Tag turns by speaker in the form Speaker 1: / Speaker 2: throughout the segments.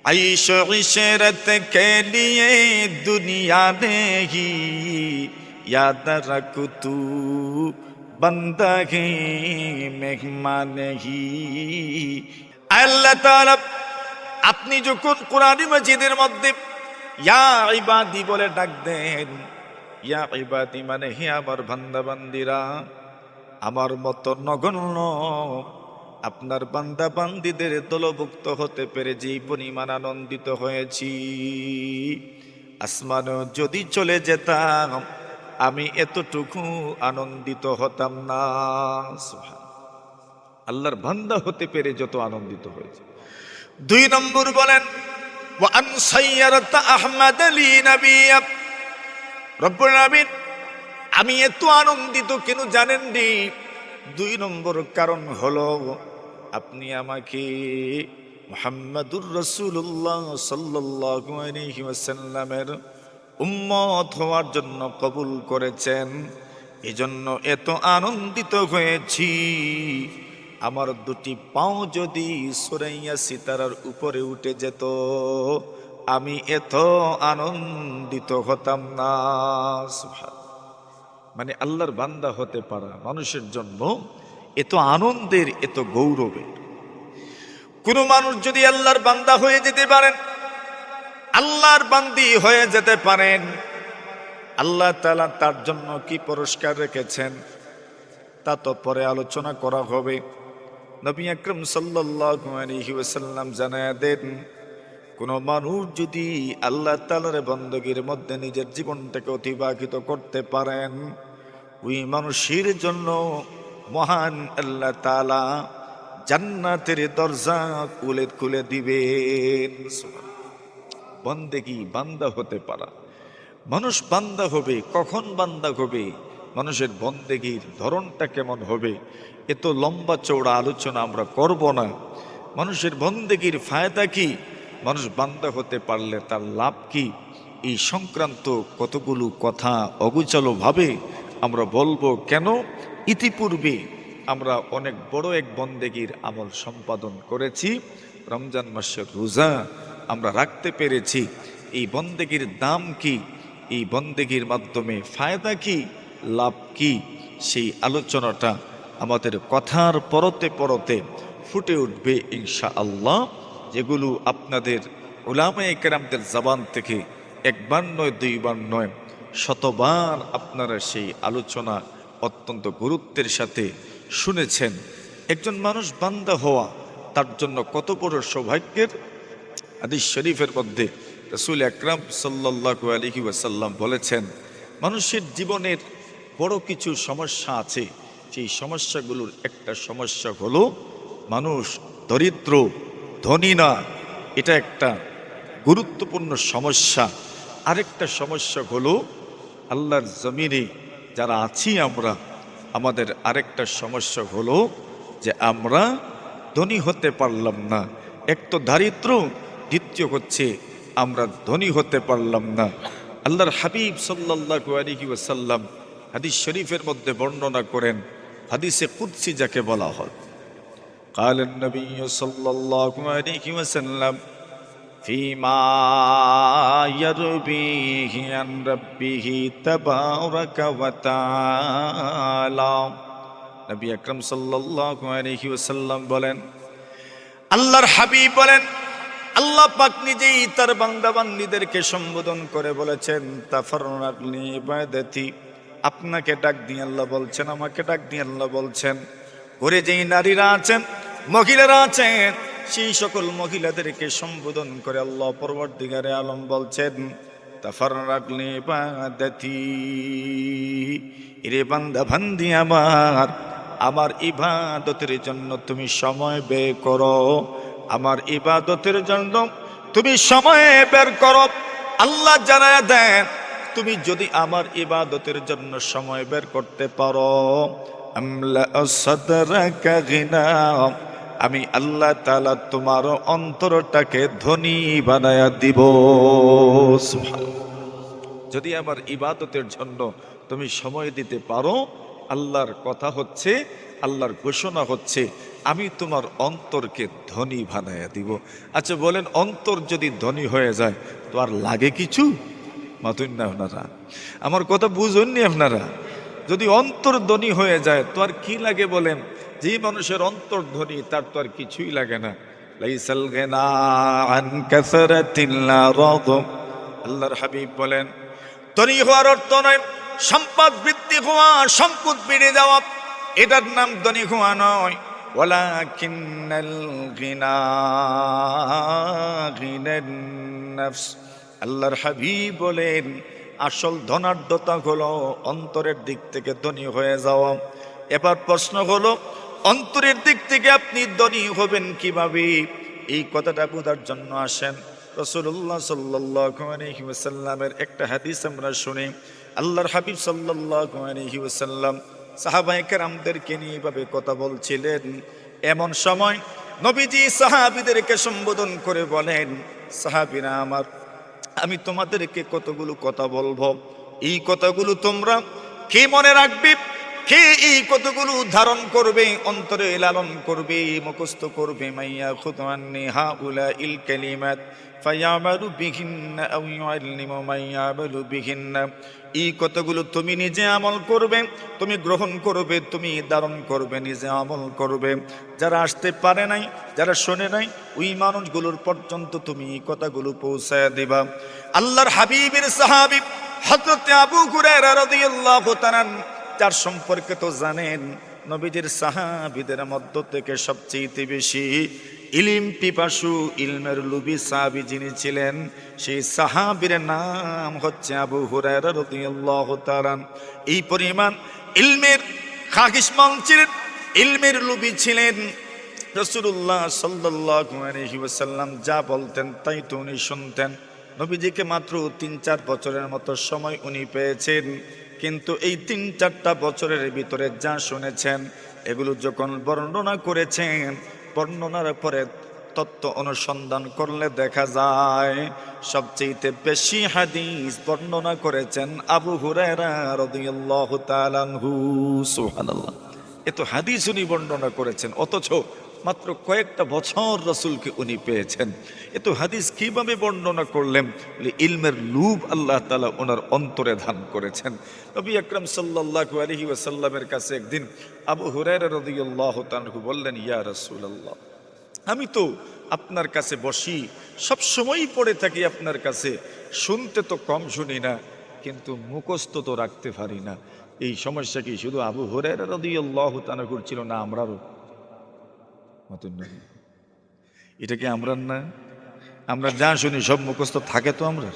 Speaker 1: ऐश इशरत के लिए दुनिया नहीं याद रख तू बंदा है मेहमान नहीं। আল্লাহ তাআলা আপনি যখন কোরআন মাজিদের মধ্যে ইয়া ইবাদি বলে ডাক দেন, ইয়া ইবাদি মানে হে আমার বান্দা বান্দিরা, আমার মতো নগণ্য আপনার বান্দা বান্দিদের দলভুক্ত হতে পেরে যেই পরিমাণ আনন্দিত হয়েছি, আসমানও যদি চলে যেতাম আমি এতটুকু আনন্দিত হতাম না। আল্লাহর বান্দা হতে পেরে যত আনন্দিত হয়েছে। 2 নম্বর বলেন ওয়া আন সাইয়ারাত আহমদ লি নবিয়্য, রব্বুল আলামিন আমি এত আনন্দিত কেন জানেন নি? 2 নম্বর কারণ হলো আপনি আমাকে মুহাম্মাদুর রাসূলুল্লাহ সাল্লাল্লাহু আলাইহি ওয়াসাল্লামের উম্মত হওয়ার জন্য কবুল করেছেন, এজন্য এত আনন্দিত হয়েছি। আমার 2টি পাও যদি সুরাইয়া সিতারার উপরে উঠে যেত আমি এত আনন্দিত হতাম না। মানে আল্লাহর বান্দা হতে পারা মানুষের জন্য এত আনন্দের, এত গৌরবের। কোন মানুষ যদি আল্লাহর বান্দা হয়ে যেতে পারেন, আল্লাহর বান্দি হয়ে যেতে পারেন, আল্লাহ তাআলা তার জন্য কি পুরস্কার রেখেছেন তা তো পরে আলোচনা করা হবে। নবী আকরাম সাল্লাল্লাহু আলাইহি ওয়াসাল্লাম জানায়া দেন, কোন মানুষ যদি আল্লাহ তাআলার বندگির মধ্যে নিজের জীবনটাকে অতিবাহিত করতে পারেন, ওই মানুষের জন্য মহান আল্লাহ তাআলা জান্নাতের দরজা খুলে দিবেন। বন্দেগী, বান্দা হতে পারা, মানুষ বান্দা হবে, কখন বান্দা হবে, মানুষের বন্দেগীর ধরনটা কেমন হবে, এত লম্বা চৌড়া আলোচনা আমরা করব না। মানুষের বন্দেগীর ফায়দা কি, মানুষ বান্দা হতে পারলে তার লাভ কি, এই সংক্রান্ত কতগুলো কথা অগোচরভাবে আমরা বলবো। কেন? ইতিপূর্বে আমরা অনেক বড় এক বন্দেগীর আমল সম্পাদন করেছি। রমজান মাসের রোজা আমরা রাখতে পেরেছি। এই বন্দেগীর দাম কি, এই বন্দেগীর মাধ্যমে ফায়দা কি, লাভ কি, সেই আলোচনাটা আমাদের কথার পরতে পরতে ফুটে উঠবে ইনশাআল্লাহ। যেগুলো আপনাদের উলামায়ে কেরামদের জবান থেকে একবার নয়, 2 বার নয়, শতবার আপনারা সেই আলোচনা অত্যন্ত গুরুত্বের সাথে শুনেছেন। একজন মানুষ বান্দা হওয়া তার জন্য কত বড় সৌভাগ্যের। হাদিস শরীফের মধ্যে রাসূল আকরাম সাল্লাল্লাহু আলাইহি ওয়াসাল্লাম বলেছেন, মানুষের জীবনের বড় কিছু সমস্যা আছে, সেই সমস্যাগুলোর একটা সমস্যা হলো মানুষ দরিদ্র, ধনী না, এটা একটা গুরুত্বপূর্ণ সমস্যা। আরেকটা সমস্যা হলো আল্লাহর জমিনে যারা আছি আমরা, আমাদের আরেকটা সমস্যা হলো যে আমরা ধনী হতে পারলাম না। এক তো দারিদ্র, দ্বিতীয় হচ্ছে আমরা ধনী হতে পারলাম না। আল্লাহর হাবিব সাল্লাল্লাহু আলাইহি ওয়াসাল্লাম হাদিস শরীফের মধ্যে বর্ণনা করেন, হাদিসে কুদসি যাকে বলা হয়, قال النبي صلى الله عليه وسلم فيما يرويه عن ربه تبارك وتعالى। নবী আকরাম সাল্লাল্লাহু আলাইহি ওয়াসাল্লাম বলেন, আল্লাহর হাবিব বলেন, আল্লাহ পাক নিজেই তার বান্দা বান্দীদেরকে সম্বোধন করে বলেছেন, তাফাররাকনি ইবাদাতি, আপনাকে ডাক দিয়ে আল্লাহ বলছেন, আমাকে ডাক দিয়ে আল্লাহ বলছেন, ঘরে যেই নারীরা আছেন, মহিলারা আছেন, সেই সকল মহিলাদেরকে সম্বোধন করে আল্লাহ পরওয়ারদিগারে আলম বলছেন, তাফাররাকনি ইবাদাতি, এরে বান্দা বান্দি আমার ইবাদতের জন্য তুমি সময় ব্যয় করো, আমার ইবাদতের জন্য তুমি সময় বের করো। আল্লাহ জানায়া দেন, তুমি যদি আমার ইবাদতের জন্য সময় বের করতে পারো, আমলা সাদরাকা গিনা, আমি আল্লাহ তাআলা তোমার অন্তরটাকে ধনী বানায়া দিব। সুবহানাল্লাহ। যদি আমার ইবাদতের জন্য তুমি সময় দিতে পারো, আল্লাহর কথা হচ্ছে, আল্লাহর ঘোষণা হচ্ছে, আমি তোমার অন্তরকে ধনী বানাইয়া দিব। আচ্ছা বলেন, অন্তর যদি ধনী হয়ে যায় তো আর লাগে কিছু? মাতুন না আপনারা, আমার কথা বুঝুননি আপনারা? যদি অন্তর ধনী হয়ে যায় তো আর কি লাগে বলেন? যে মানুষের অন্তর ধনী তার তো আর কিছুই লাগে না। লাইসাল গিনা আন কাসরাতিল আরাদ, আল্লাহর হাবিব বলেন ধনী হওয়ার অর্থ নয় সম্পদ বৃদ্ধি হওয়া, সম্পদ বেড়ে যাওয়া, এটার নাম ধনী হওয়া নয়। ওয়ালাকিন্নাল গিনা গিনান নাফস, আল্লাহর হাবিব বলেন আসল ধনাঢ্যতা হলো অন্তরের দিক থেকে ধনী হয়ে যাওয়া। এবার প্রশ্ন হলো, অন্তরের দিক থেকে আপনি ধনী হবেন কিভাবে? এই কথাটা বোঝার জন্য আসেন রাসূলুল্লাহ সাল্লাল্লাহু আলাইহি ওয়াসাল্লামের একটা হাদিস আমরা শুনি। আল্লাহর হাবিব সাল্লাল্লাহু আলাইহি ওয়াসাল্লাম সাহাবায়ে কেরামদেরকে নিয়ে এভাবে কথা বলছিলেন। এমন সময় নবীজি সাহাবীদেরকে সম্বোধন করে বলেন, সাহাবীরা আমার, আমি তোমাদেরকে কতগুলো কথা বলবো, এই কথাগুলো তোমরা কে মনে রাখবে, কে এই কথাগুলো ধারণ করবে, অন্তরে লালন করবে, মুখস্থ করবে? মাইয়া খুদান্নি হাউলা ইল কালিমাত ফায়ামালু বিহিন্না আও ইউআল্লিমু মাইয়ামালু বিহিন্না, এই কথাগুলো তুমি নিজে আমল করবে, তুমি গ্রহণ করবে, তুমি ধারণ করবে, নিজে আমল করবে। যারা আসতে পারে নাই, যারা শোনে নাই, ওই মানুষগুলোর পর্যন্ত তুমি এই কথাগুলো পৌঁছায় দিবা। আল্লাহর হাবিবের সাহাবী হযরত আবু হুরায়রা রাদিয়াল্লাহু তাআলা, যার সম্পর্কে তো জানেন নবীজির সাহাবীদের মধ্য থেকে সবচেয়ে বেশি ইলম পিপাসু, ইলমের লুবি সাহাবী যিনি ছিলেন, সেই সাহাবীর নাম হচ্ছে আবু হুরায়রা রাদিয়াল্লাহু তাআলা। এই পরিমাণ ইলমের খাগিসমান ছিলেন, ইলমের লুবি ছিলেন। রাসূলুল্লাহ সাল্লাল্লাহু আলাইহি ওয়াসাল্লাম যা বলতেন তাই তো উনি শুনতেন। নবীজিকে মাত্র ৩-৪ বছরের মতো সময় উনি পেয়েছেন, কিন্তু এই ৩-৪টা বছরের ভিতরে যা শুনেছেন এগুলো যখন বর্ণনা করেছেন, বর্ণনার পরে তত্ত্ব অনুসন্ধান করলে দেখা যায় সবচেয়ে বেশি হাদিস বর্ণনা করেছেন আবু হুরায়রা রাদিয়াল্লাহু তাআলা আনহু। সুবহানাল্লাহ, এত হাদিস উনি বর্ণনা করেছেন, অথচ মাত্র কয়েকটা বছর রাসূলকে উনি পেয়েছেন। এত হাদিস কিভাবে বর্ণনা করলেন? ইলমের লুভ আল্লাহ তাআলা ওনার অন্তরে ধান করেছেন। নবী আকরাম সাল্লাল্লাহু আলাইহি ওয়াসাল্লামের কাছে একদিন আবু হুরায়রা রাদিয়াল্লাহু তাআলা বললেন, ইয়া রাসূলুল্লাহ, আমি তো আপনার কাছে বসি, সব সময়ই পড়ে থাকি আপনার কাছে, শুনতে তো কম শুনি না, কিন্তু মুখস্থ তো রাখতে পারি না। এই সমস্যা কি শুধু আবু হুরায়রা রাদিয়াল্লাহু তাআলা ছিল না আমরারও? এটা কি আমরা না? আমরা যা শুনি সব মুখস্থ থাকে তো আমরা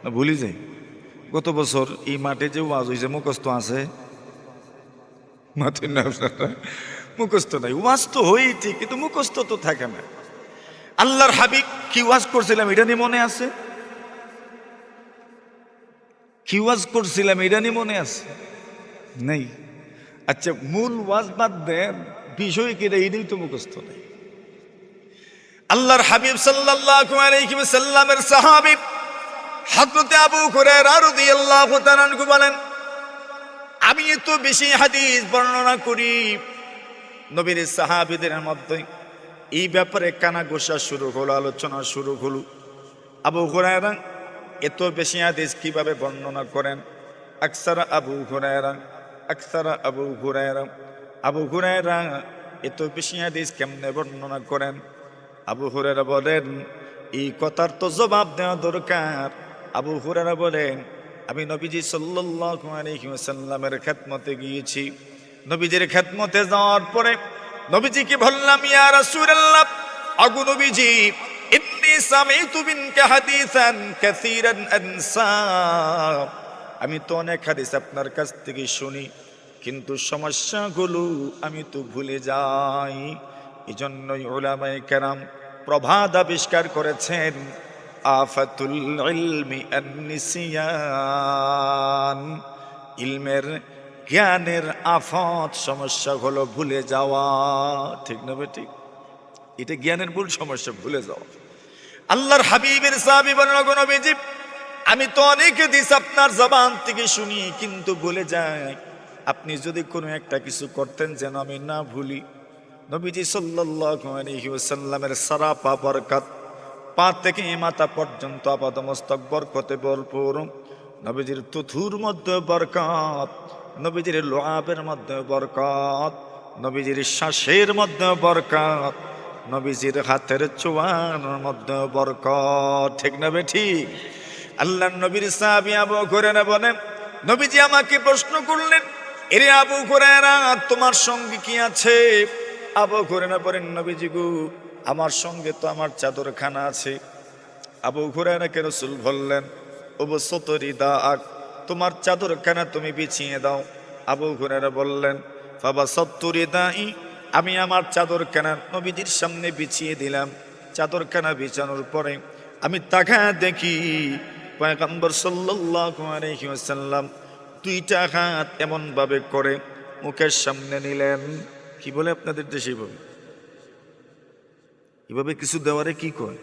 Speaker 1: না ভুলি যাই? গত বছর এই মাঠে যে ওয়াজ হয়েছে মুখস্থ আছে? মাথের না, মুখস্থ নাই। ওয়াজ তো হয়েই ঠিক, কিন্তু মুখস্থ তো থাকে না। আল্লাহর হাবিব কি ওয়াজ করছিলাম এটা নিয়ে মনে আছে? কি ওয়াজ করছিলাম এটা নিয়ে মনে আছে? নেই। আচ্ছা, মূল ওয়াজ বাদ দেন, বিষয় কি এটাই তো মুখস্থ নেই। আল্লাহর হাবিব সাল্লাল্লাহু আলাইহি ওয়াসাল্লামের সাহাবী হযরত আবু হুরায়রা রাদিয়াল্লাহু তাআলা আনহু বলেন, আমি তো বেশি হাদিস বর্ণনা করি। নবীর সাহাবীদের মধ্যে এই ব্যাপারে কানাঘোষা শুরু হলো, আলোচনা শুরু হলো। আবু হুরায়রা এত বেশি হাদিস কিভাবে বর্ণনা করেন? আকসারা আবু হুরায়রা, আকসারা আবু হুরায়রা, আবু হুরায়রা এত বেশি হাদিস কেমনে বর্ণনা করেন? আবু হুরায়রা বলেন, এই কথার তো জবাব দেওয়া দরকার। আবু হুরায়রা বলেন, আমি নবীজি সাল্লাল্লাহু আলাইহি ওয়াসাল্লামের খেদমতে গিয়েছি। নবীজির খেদমতে যাওয়ার পরে নবীজিকে বললাম, ইয়া রাসূলুল্লাহ, আগু নবীজি, ইন্নী সামি'তু মিনকা হাদিসান কাসীরান আনসা, আমি তো অনেক হাদিস আপনার কাছ থেকে শুনি, কিন্তু সমস্যাগুলো আমি তো ভুলে যাই। এজন্যই উলামায়ে কেরাম প্রভাত আবিষ্কার করেছেন, আফাতুল ইলমি আন-নিসিয়ান, ইলমের জ্ঞানের আফত সমস্যা হলো ভুলে যাওয়া। ঠিক না বেঠিক? এটা জ্ঞানের মূল সমস্যা, ভুলে যাওয়া। আল্লাহর হাবিবের সাহাবী বলেন, ওগো নবীজি, আমি তো অনেক হাদিস আপনার জবান থেকে শুনি, কিন্তু ভুলে যাই। আপনি যদি কোনো একটা কিছু করতেন যেন আমি না ভুলি। নবীজি সাল্লাল্লাহু আলাইহি ওয়াসাল্লামের সারা পা বরকত, পা থেকে মাথা পর্যন্ত আপাদমস্তক বরকতে ভরপুর। নবীজির তুথুর মধ্যে বরকত, নবীজির লোহাবের মধ্যে বরকত, নবীজির শ্বাসের মধ্যে বরকত, নবীজির হাতের চোয়ার মধ্যে বরকত। ঠিক না ঠিক? আল্লাহর নবীর সাহাবী আবু হুরায়রা বলেন, নবীজি আমাকে প্রশ্ন করলেন, এরে আবু হুরায়রা, তোমার সঙ্গে কি আছে? আবু হুরায়রা বলেন, নবীজি গো, আমার সঙ্গে তো আমার চাদরখানা আছে। আবু হুরায়রাকে রাসূল বললেন, ওবসতরি দাআক, তোমার চাদরখানা তুমি বিছিয়ে দাও। আবু হুরায়রা বললেন, ফাবাসাত্তুরি দাই, আমি আমার চাদরখানা নবীজির সামনে বিছিয়ে দিলাম। চাদরখানা বিছানোর পরে আমি তাকায় দেখি পয়গম্বর সাল্লাল্লাহু আলাইহি ওয়াসাল্লাম দুইটা হাত এমন ভাবে করে মুখের সামনে নিলেন। কি বলে আপনাদের দেশে এইভাবে? এভাবে কিছু দেওয়ারে কি কয়?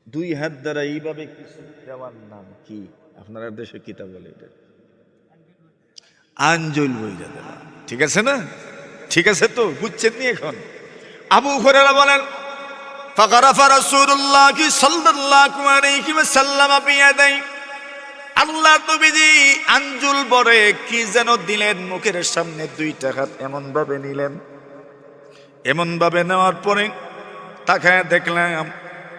Speaker 1: দুই হাত দ্বারা এইভাবে কিছু দেওয়ার নাম কি? আপনার দেশে কিতা বলে এটা? আঞ্জল বইরা দেওয়া। ঠিক আছে না? ঠিক আছে তো, বুঝছেন নি এখন? আবু হুরায়রা বলেন, ফাকারাফা রাসূলুল্লাহ সাল্লাল্লাহু আলাইহি ওয়াসাল্লাম বিয়াদাই, আল্লাহ নবীজি আঞ্জুল বরে কি যেন দিলেন মুখের সামনে, দুইটা হাত এমন ভাবে নিলেন। এমন ভাবে নেওয়ার পরে তাকায় দেখলাম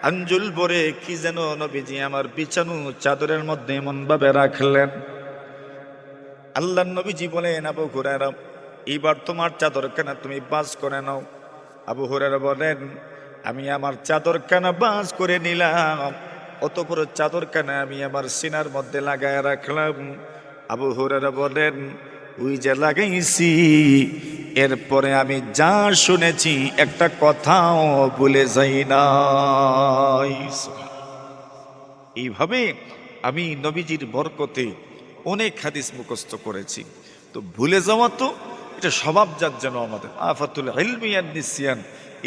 Speaker 1: আঞ্জুল বরে কি যেন নবীজি আমার বিছানো চাদরের মধ্যে এমন ভাবে রাখলেন। আল্লাহ নবীজি বলেন, আবু হুরায়রা, এইবার তোমার চাদরখানা তুমি বাজ করে নাও। আবু হুরায়রা বলেন, আমি আমার চাদরখানা বাজ করে নিলাম, অতঃপর চাদরখানা আমি আমার সিনার মধ্যে লাগায় রাখলাম। আবু হুরায়রা বলেন, ওই যে লাগাইছি, এরপরে আমি যা শুনেছি একটা কথাও ভুলে যাই নাই। এইভাবে আমি নবীজির বরকতে অনেক হাদিস মুখস্থ করেছি। তো ভুলে যাওয়া তো এটা স্বভাবজাত যেন আমাদের। আফাতুল ইলমি আন নিসিয়ান,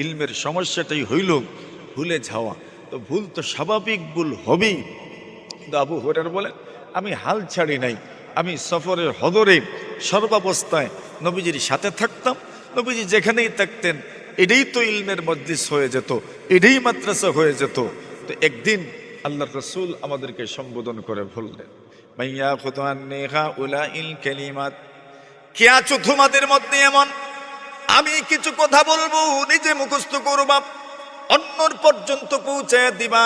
Speaker 1: ইলমের সমস্যাটাই হইল ভুলে যাওয়া। তো ভুল তো স্বাভাবিক, ভুল হবেই। কিন্তু আবু হুরায়রা বলেন, আমি হাল ছাড়ি নাই, আমি সফরের হদরে সর্বাবস্থায় নবীজির সাথে থাকতাম। নবীজি যেখানেই থাকতেন এটাই তো ইলমের মজলিস হয়ে যেত, এটাই মাদ্রাসা হয়ে যেত। তো একদিন আল্লাহর রাসূল আমাদেরকে সম্বোধন করে বললেন, মাইয়া খুতুয়ান নেহা উলাইল কালিমাত, কে আছো তোমাদের মধ্যে এমন, আমি কিছু কথা বলবো, নিজে মুখস্থ করবা, অন্যর পর্যন্ত পৌঁছে দিবা।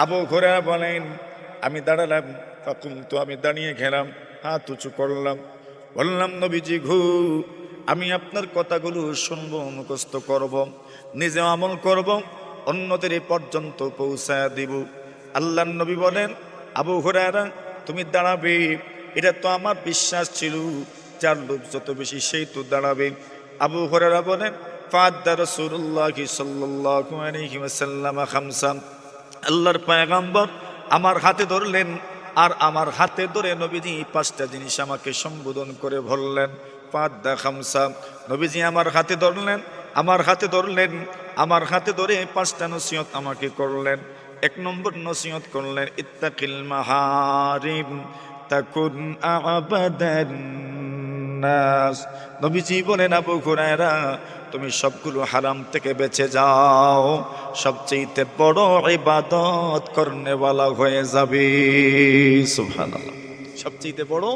Speaker 1: আবু হুরায়রা বলেন, আমি দাঁড়ালাম, ফাকুমতু, আমি দাঁড়িয়ে গেলাম, হাত উঁচু করলাম, বললাম, নবীজি গো, আমি আপনার কথাগুলো শুনবো, মুখস্থ করব, নিজে আমল করব, অন্যদের এ পর্যন্ত পৌঁছায় দিব। আল্লাহর নবী বলেন, আবু হুরায়রা, তুমি দাঁড়াবে, এটা তো আমার বিশ্বাস ছিল, যার লোক যত বেশি সেই তো দাঁড়াবে। আবু হুরায়রা বলেন, ফাদ্দা রাসূলুল্লাহ সাল্লাল্লাহু আলাইহি ওয়াসাল্লাম খামসা, আল্লাহর পয়গম্বর আমার হাতে ধরলেন, আর আমার হাতে ধরে নবীজি পাঁচটা জিনিস আমাকে সম্বোধন করে বললেন। ফাদ্দা খামসা, নবীজি আমার হাতে ধরলেন, আমার হাতে ধরলেন, আমার হাতে ধরে পাঁচটা নসিহত আমাকে করলেন। এক নম্বর নসিহত করলেন, ইত্তাকিল মাহারিম তাকুন আবাদান নাস। নবীজি বলেন, আবু হুরায়রা, তুমি সবগুলো হারাম থেকে বেঁচে যাও, সবচেয়ে বড় ইবাদত করনেওয়ালা হয়ে যাবে। সুবহানাল্লাহ, সবচেয়ে বড়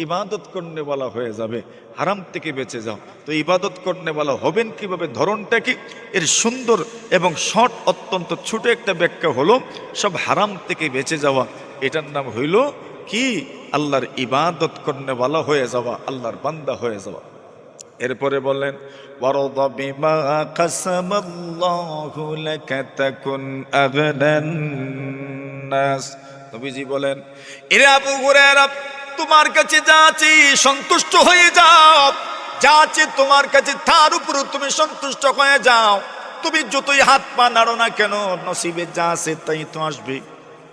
Speaker 1: ইবাদত করনেওয়ালা হয়ে যাবে। হারাম থেকে বেঁচে যাও। তো ইবাদত করনেওয়ালা হবেন কিভাবে, ধরনটা কি? এর সুন্দর এবং শর্ট, অত্যন্ত ছোট একটা ব্যাখ্যা হলো, সব হারাম থেকে বেঁচে যাওয়া। এটার নাম হইল কি? আল্লাহর ইবাদত করনেওয়ালা হয়ে যাওয়া, আল্লাহর বান্দা হয়ে যাওয়া। এরপরে বললেন, ওয়ারদা বিমা কাসামাল্লাহু লাকা তাকুন আগনান নাস। নবীজি বলেন, এরে আবু হুরায়রা, তোমার কাছে যা আছে সন্তুষ্ট হয়ে যাও, যা আছে তোমার কাছে তার উপর তুমি সন্তুষ্ট হয়ে যাও। তুমি যতই হাত পা নাড়ো না কেন, নসিবে যা আছে তাই তো আসবে।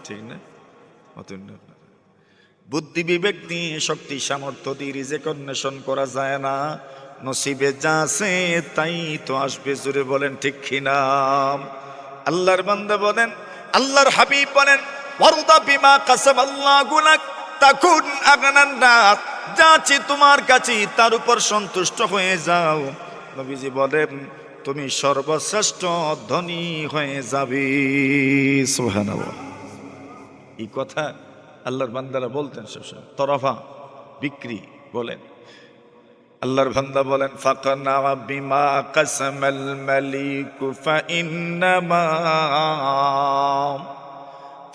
Speaker 1: ঠিক না? বুদ্ধি বিবেক দিয়ে, শক্তি সামর্থ্য দিয়ে রিজিক অন্বেষণ করা যায় না, নসিবে যা আছে তাই তো আসবে। জোরে বলেন ঠিক কিনা? আল্লাহর বান্দা বলেন, আল্লাহর হাবিব বলেন, ওয়ারদা বিমা কাসামাল্লাহু লাক তাকুন আগনান নাস। যা আছে তোমার কাছে তার উপর সন্তুষ্ট হয়ে যাও। নবীজি বলেন তুমি সর্বশ্রেষ্ঠ ধনী হয়ে যাবে। সুবহানাল্লাহ। এই কথা আল্লাহর বান্দারা বলতেন সবসময়। তরফা বিক্রি বলেন, আল্লাহর বান্দা বলেন ফাকানা বিমা কাসামাল মালিক ফাইন্নামা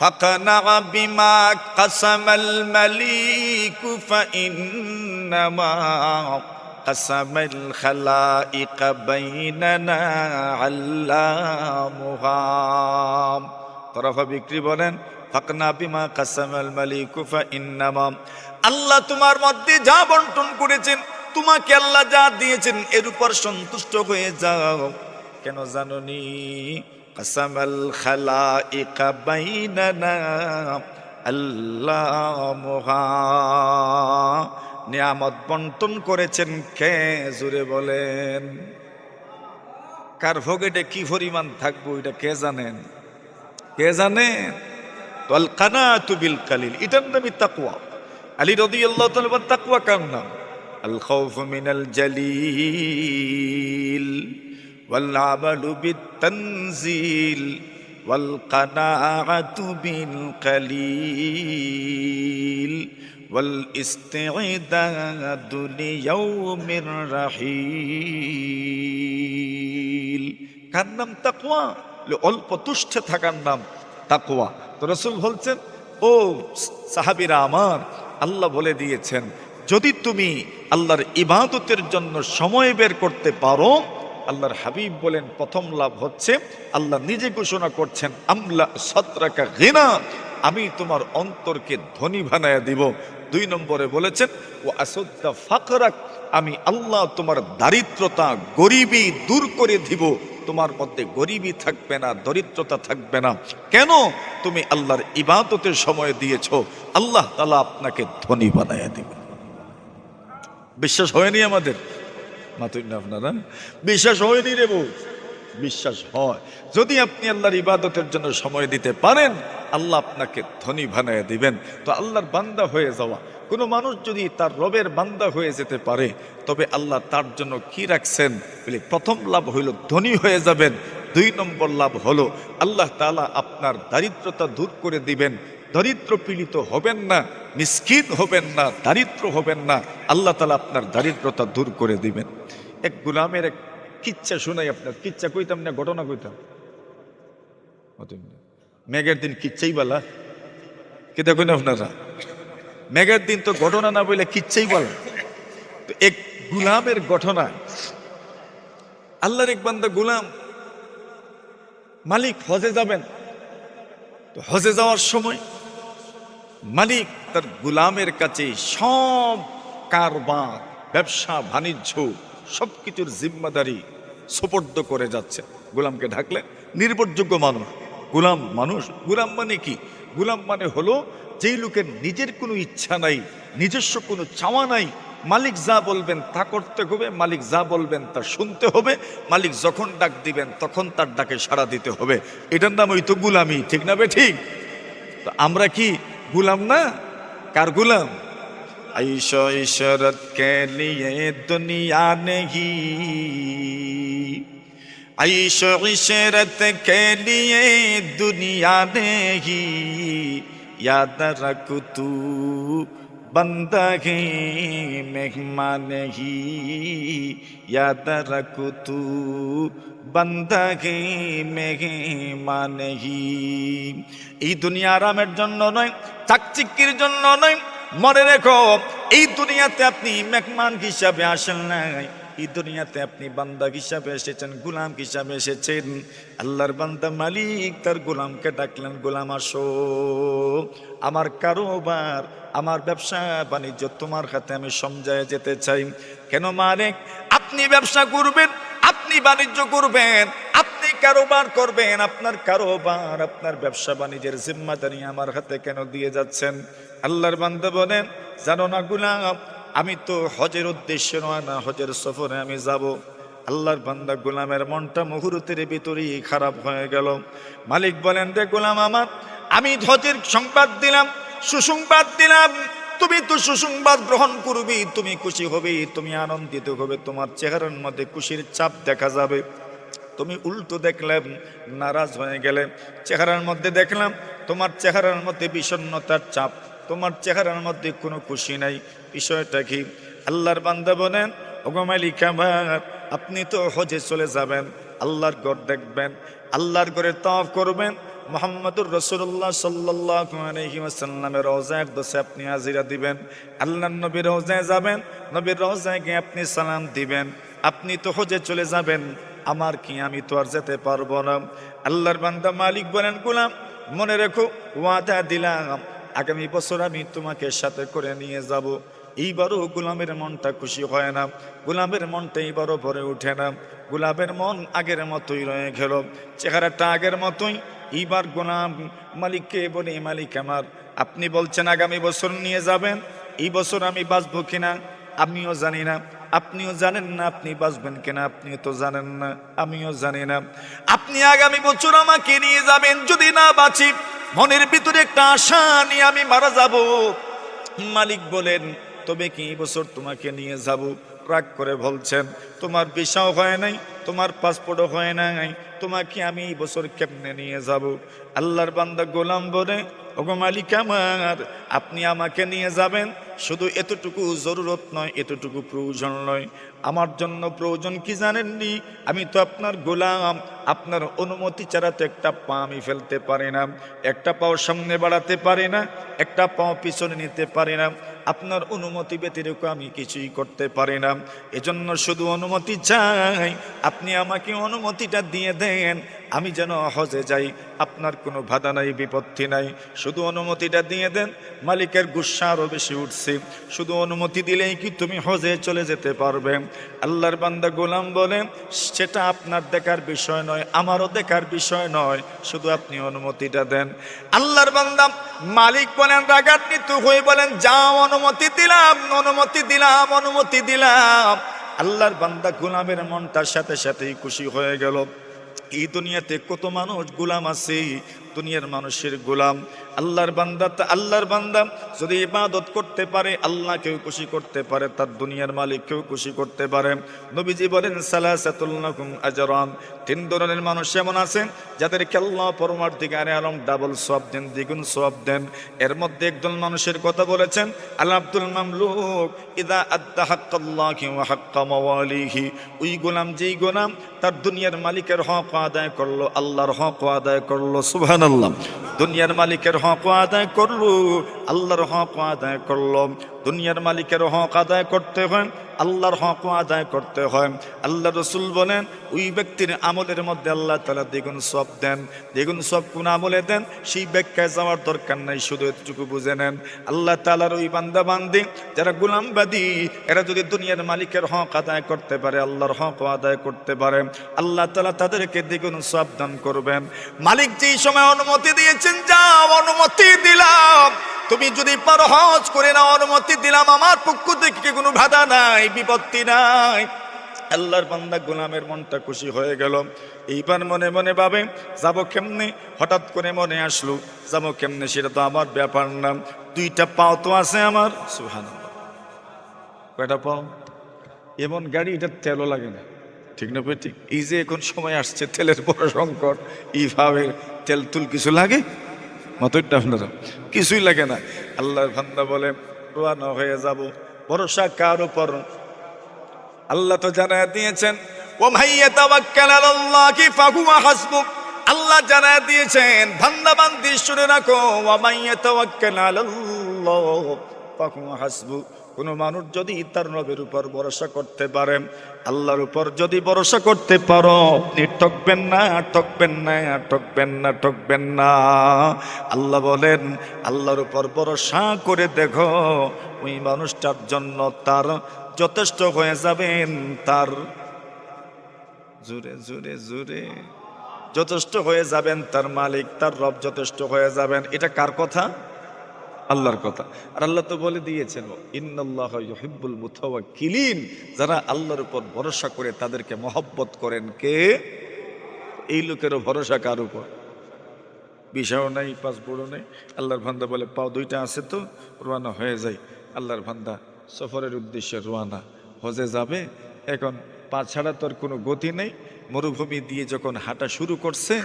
Speaker 1: ফাকানা বিমা কাসামাল মালিক ফাইন্নামা কাসামাল খালাইক বাইনানা আল্লামুহা। তরফা বিক্রি বলেন ফাকানা বিমা কাসামাল মালিক ফাইন্নামা, আল্লাহ তোমার মধ্যে যা বন্টন করেছেন, তোমাকে আল্লাহ যা দিয়েছেন এর উপর সন্তুষ্ট হয়ে যাও। কেন জানোনি? কাসামাল খালাইকা বাইনানা আল্লামুহা, নিয়ামত বন্টন করেছেন কে? জোরে বলেন। কার ভোগেটে কি পরিমাণ থাকবো এটা কে জানেন? কে জানেন? তো আল কানাতু বিল কালিল, এটার নামই তাকওয়া। আলী রাদিয়াল্লাহু তাআলা তাকওয়া কার নাম? আল খাউফু মিনাল জালিল ওয়াল আমালু বিত তানজিল ওয়াল কানাআতু বিল কালিল ওয়াল ইস্তি'দাদু লিয়াউমির রাহিল। কার নাম তাকওয়া? অল্প তুষ্ট থাকার নাম তাকওয়া। তো রাসূল বলছেন, ও সাহাবীরা আমার, আল্লাহ বলে দিয়েছেন যদি তুমি আল্লাহর ইবাদতের জন্য সময় বের করতে পারো, আল্লাহর হাবিব বলেন প্রথম লাভ হচ্ছে আল্লাহ নিজে ঘোষণা করছেন আমলা সাদরাকা গিনা, আমি তোমার অন্তরকে ধনী বানায়া দিব। 2 নম্বরে বলেছেন ও আসুদ্দা ফাকরাক, আমি আল্লাহ তোমার দারিদ্রতা গরিবী দূর করে দিব, তোমার মধ্যে গরিবী থাকবে না, দরিদ্রতা থাকবে না। কেন? তুমি আল্লাহর ইবাদতের সময় দিয়েছো, আল্লাহ তাআলা আপনাকে ধনী বানায়া দিবে। বিশ্বাস হয়নি আমাদের? মাতুই না আপনারা? বিশ্বাস হয়নি রে বউ? বিশ্বাস হয়। যদি আপনি আল্লাহর ইবাদতের জন্য সময় দিতে পারেন, আল্লাহ আপনাকে ধনী বানায়া দিবেন। তো আল্লাহর বান্দা হয়ে যাওয়া, কোনো মানুষ যদি তার রবের বান্দা হয়ে যেতে পারে, তবে আল্লাহ তার জন্য কি রাখছেন বলে, প্রথম লাভ হইল ধনী হয়ে যাবেন। 2 নম্বর লাভ হলো আল্লাহ তাআলা আপনার দারিদ্রতা দূর করে দিবেন। দরিদ্র পীড়িত হবেন না, মিসকিন হবেন না, দারিদ্র হবেন না, আল্লাহ তাআলা আপনার দারিদ্রতা দূর করে দিবেন। এক গোলামের এক কিচ্ছা শুনাই আপনার। কিচ্ছা কইতাম না, ঘটনা কইতাম। মেঘের দিন কিচ্ছাই বলা, কি দেখুন আপনারা? মেঘের দিন তো ঘটনা না বলে কিচ্ছাই বলা। তো এক গোলামের ঘটনা। আল্লাহর এক বান্দা গোলাম, মালিক হজে যাবেন। তো হজে যাওয়ার সময় মালিক তার গোলামের কাছে সব কারবার, ব্যবসা বাণিজ্য সবকিছুর জিম্মাদারি সুপর্দ করে যাচ্ছে। গোলামকে ঢাকলেন, নির্ভরযোগ্য মানুষ। গোলাম মানুষ, গোলাম মানে কি? গোলাম মানে হলো যেই লোকের নিজের কোনো ইচ্ছা নাই, নিজস্ব কোনো চাওয়া নাই, মালিক যা বলবেন তা করতে হবে, মালিক যা বলবেন তা শুনতে হবে, মালিক যখন ডাক দিবেন তখন তার ডাকে সাড়া দিতে হবে। এটার নাম ওই তো গোলামি, ঠিক না বে ঠিক? তো আমরা কি গোলাম না? কার গোলাম? আইশো ইশরত কে লিয়ে দুনিয়া নেহি, আইশো ইশরত কে লিয়ে দুনিয়া নেহি, याद रख तू बंदा है मेहमान ही, याद रख तू बंदा है मेहमान ही। এই দুনিয়া আরামের জন্য নয়, চাকচিক্যের জন্য নয়। মনে রেখো, এই দুনিয়াতে আপনি মেহমান হিসাবে আসেন নাই, এই দুনিয়াতে আপনি বান্দা হিসাবে এসেছেন, গোলাম হিসাবে এসেছেন। আল্লাহর বান্দা মালিক তার গোলামকে ডাকলেন, গোলাম আসো, আমার কারোবার, আমার ব্যবসা বাণিজ্য তোমার হাতে আমি সমঝায় যেতে চাই। কেন মালিক? আপনি ব্যবসা করবেন, আপনি বাণিজ্য করবেন, আপনি কারোবার করবেন, আপনার কারোবার, আপনার ব্যবসা বাণিজ্যের জিম্মাদারি আমার হাতে কেন দিয়ে যাচ্ছেন? আল্লাহর বান্দা বলেন, জানো না গোলাম, আমি তো হজের উদ্দেশ্যে নয় না, হজের সফরে আমি যাব। আল্লাহর বান্দা গোলামের মনটা মুহূর্তের ভিতরেই খারাপ হয়ে গেল। মালিক বলেন, রে গোলাম আমার, আমি হজের সংবাদ দিলাম, সুসংবাদ দিলাম, তুমি তো সুসংবাদ গ্রহণ করবি, তুমি খুশি হবে, তুমি আনন্দিত হবে, তোমার চেহারার মধ্যে খুশির ছাপ দেখা যাবে। তুমি উল্টো দেখলাম, নারাজ হয়ে গেলে, চেহারার মধ্যে দেখলাম তোমার চেহারার মধ্যে বিষণ্ণতার চাপ, তোমার চেহারার মধ্যে কোনো খুশি নাই। বিষয়টা কি? আল্লাহর বান্দা বলেন, ওগো মালিক আমার, আপনি তো হজে চলে যাবেন, আল্লাহর ঘর দেখবেন, আল্লাহর ঘরে তাওয়াফ করবেন, মুহাম্মদুর রাসূলুল্লাহ সাল্লাল্লাহু আলাইহি ওয়াসাল্লামের রওজায় দোষে আপনি হাজিরা দিবেন, আল্লাহর নবীর রওজায় যাবেন, নবীর রওজায় গিয়ে আপনি সালাম দিবেন। আপনি তো হজে চলে যাবেন, আমার কি, আমি তো আর যেতে পারবো না। আল্লাহর বান্দা মালিক বলেন, গোলাম মনে রেখো, ওয়াদা দিলাম আগামী বছর আমি তোমাকে সাথে করে নিয়ে যাব। এইবারও গোলামের মনটা খুশি হয় না, গোলামের মনটা এইবারও ভরে ওঠে না, গোলামের মন আগের মতোই রয়ে গেল, চেহারাটা আগের মতোই। এইবার গোলাম মালিককে বলে, মালিক আমার, আপনি বলছেন আগামী বছর নিয়ে যাবেন, এই বছর আমি বাঁচবো কিনা আমিও জানি না, আপনিও জানেন না আপনি বাঁচবেন কিনা আপনিও তো জানেন না, আমিও জানি না। আপনি আগামী বছর আমাকে নিয়ে যাবেন, যদি না বাঁচি মনের ভিতরে একটা আশা নিয়ে আমি মারা যাব। মালিক বলেন, তবে কি এই বছর তোমাকে নিয়ে যাব? রাগ করে বলছেন, তোমার ভিসাও হয় নাই, তোমার পাসপোর্টও হয় নাই, তোমাকে আমি এই বছর কেমনে নিয়ে যাব? আল্লাহর বান্দা গোলাম বলে, ওগো মালিক আমার, আপনি আমাকে নিয়ে যাবেন, শুধু এতটুকু জরুরত নয়, এতটুকু প্রয়োজন নয়, আমার জন্য প্রয়োজন কি জানেননি? আমি তো আপনার গোলাম, আপনার অনুমতি ছাড়া তো একটা পা আমি ফেলতে পারি না, একটা পাও সামনে বাড়াতে পারি না, একটা পাও পিছনে নিতে পারি না, আপনার অনুমতি ব্যতিরেক আমি কিছুই করতে পারি না। এজন্য শুধু অনুমতি চাই, আপনি আমাকে অনুমতিটা দিয়ে দেন, আমি যেন হজে যাই, আপনার কোনো বাধা নাই, বিপত্তি নাই, শুধু অনুমতিটা দিয়ে দেন। মালিকের গুসা আরও বেশি উঠছে, শুধু অনুমতি দিলেই কি তুমি হজে চলে যেতে পারবে? আল্লাহর বান্দা গোলাম বলেন, সেটা আপনার দেখার বিষয় নয়, আমারও দেখার বিষয় নয়, শুধু আপনি অনুমতিটা দেন। আল্লাহর বান্দা মালিক বলেন, রাগান্বিত হয়ে বলেন, যাও, অনুমতি দিলাম, অনুমতি দিলাম, অনুমতি দিলাম। আল্লাহর বান্দা গোলামের মনটার সাথে সাথেই খুশি হয়ে গেল। এই দুনিয়াতে কত মানুষ গোলাম আছে, দুনিয়ার মানুষের গোলাম। আল্লাহর বান্দা যদি ইবাদত করতে পারে, আল্লাহকেও খুশি করতে পারে, তার দুনিয়ার মালিককেও খুশি করতে পারে। নবীজি বলেন, সালাসাতুল লাকুম আজরান, 3 ধরনের মানুষ এমন আছেন যাদেরকে আল্লাহ পরমার্থিকারে আলম ডাবল সওয়াব দেন, দ্বিগুণ সওয়াব দেন। এর মধ্যে একজন মানুষের কথা বলেছেন, আল আব্দুল মামলুক ইদা আদ্দা হাক্কাল্লাহি ওয়া হাক্কা মাওয়ালিহি, ওই গোলাম যেই গোলাম তার দুনিয়ার মালিকের হক আদায় করলো, আল্লাহর হক আদায় করলো, সুবহানাল্লাহ। দুনিয়ার মালিকের হক আদায় করলো, আল্লাহর হক আদায় করলো। দুনিয়ার মালিকের হক আদায় করতে হয়, আল্লাহর হক আদায় করতে হয়। আল্লাহ রসুল বলেন, ওই ব্যক্তির আমলের মধ্যে আল্লাহ তাআলা দ্বিগুণ সওয়াব দেন। দ্বিগুণ সওয়াব কোন আমলে দেন সেই ব্যাখ্যায় যাওয়ার দরকার নাই, শুধু এতটুকু বুঝে নেন। আল্লাহ তাআলার ওই বান্দা বান্দি যারা গোলামবাদী, এরা যদি দুনিয়ার মালিকের হক আদায় করতে পারে, আল্লাহর হক আদায় করতে পারে, আল্লাহ তাআলা তাদেরকে দ্বিগুণ সওয়াব দান করবেন। মালিক যেই সময় অনুমতি দিয়েছেন, যাও, অনুমতি দিলাম, তুমি যদি পারো হজ করে নাও, অনুমতি দিলাম, আমার পক্ষ থেকে কোনো বাধা নাই, বিপত্তি নাই। আল্লাহর বান্দা গোলামের মনটা খুশি হয়ে গেল। এইবার মনে মনে ভাবে, যাবো কেমনে? হঠাৎ করে মনে আসলো, যাবো কেমনে সেটা তো আমার ব্যাপার না, 2টা পাও তো আছে আমার। সুবহানাল্লাহ, কয়টা পাও? এমন গাড়ি, এটা তেলও লাগে না, ঠিক না? ঠিক। এই যে এখন সময় আসছে তেলের বড় সংকট, এইভাবে তেল তুল কিছু লাগে মতটা, আপনারা কিছুই লাগে না। আল্লাহর বান্দা বলে, রওনা হয়ে যাব। ভরসা কার উপর? আল্লাহ তো জানায় দিয়েছেন, ওয়া মাইয়া তাওয়াক্কাল আলাল্লাহি ফাহুয়া হাসবুক। আল্লাহ জানায় দিয়েছেন, বান্দা বান্দি শুনে রাখো, ওয়া মাইয়া তাওয়াক্কাল আলাল্লাহ ফাহুয়া হাসবুক। কোনো মানুষ যদি তার রবের উপর ভরসা করতে পারে, আল্লাহর উপর যদি ভরসা করতে পারো, আপনি ঠকবেন না, ঠকবেন না, ঠকবেন না, ঠকবেন না। আল্লাহ বলেন, আল্লাহর উপর ভরসা করে দেখো, ওই মানুষটার জন্য তার যথেষ্ট হয়ে যাবেন, তার জোরে জোরে জোরে যথেষ্ট হয়ে যাবেন, তার মালিক, তার রব যথেষ্ট হয়ে যাবেন। এটা কার কথা? আল্লাহর কথা। আর আল্লাহ তো বলে দিয়েছেন, ইন্নাল্লাহা ইউহিব্বুল মুতাওয়াক্কিলিন, যারা আল্লাহর উপর ভরসা করে তাদেরকে মহব্বত করেন কে? এই লোকেরও ভরসা কার উপর? ভিসাও নাই, পাসপোর্টও নেই। আল্লাহর বান্দা বলে পাও দুইটা আছে তো, রোয়ানা হয়ে যায়। আল্লাহর বান্দা সফরের উদ্দেশ্যে রোয়ানা, হজে যাবে। এখন পা ছাড়া তোর কোনো গতি নেই। মরুভূমি দিয়ে যখন হাঁটা শুরু করছে,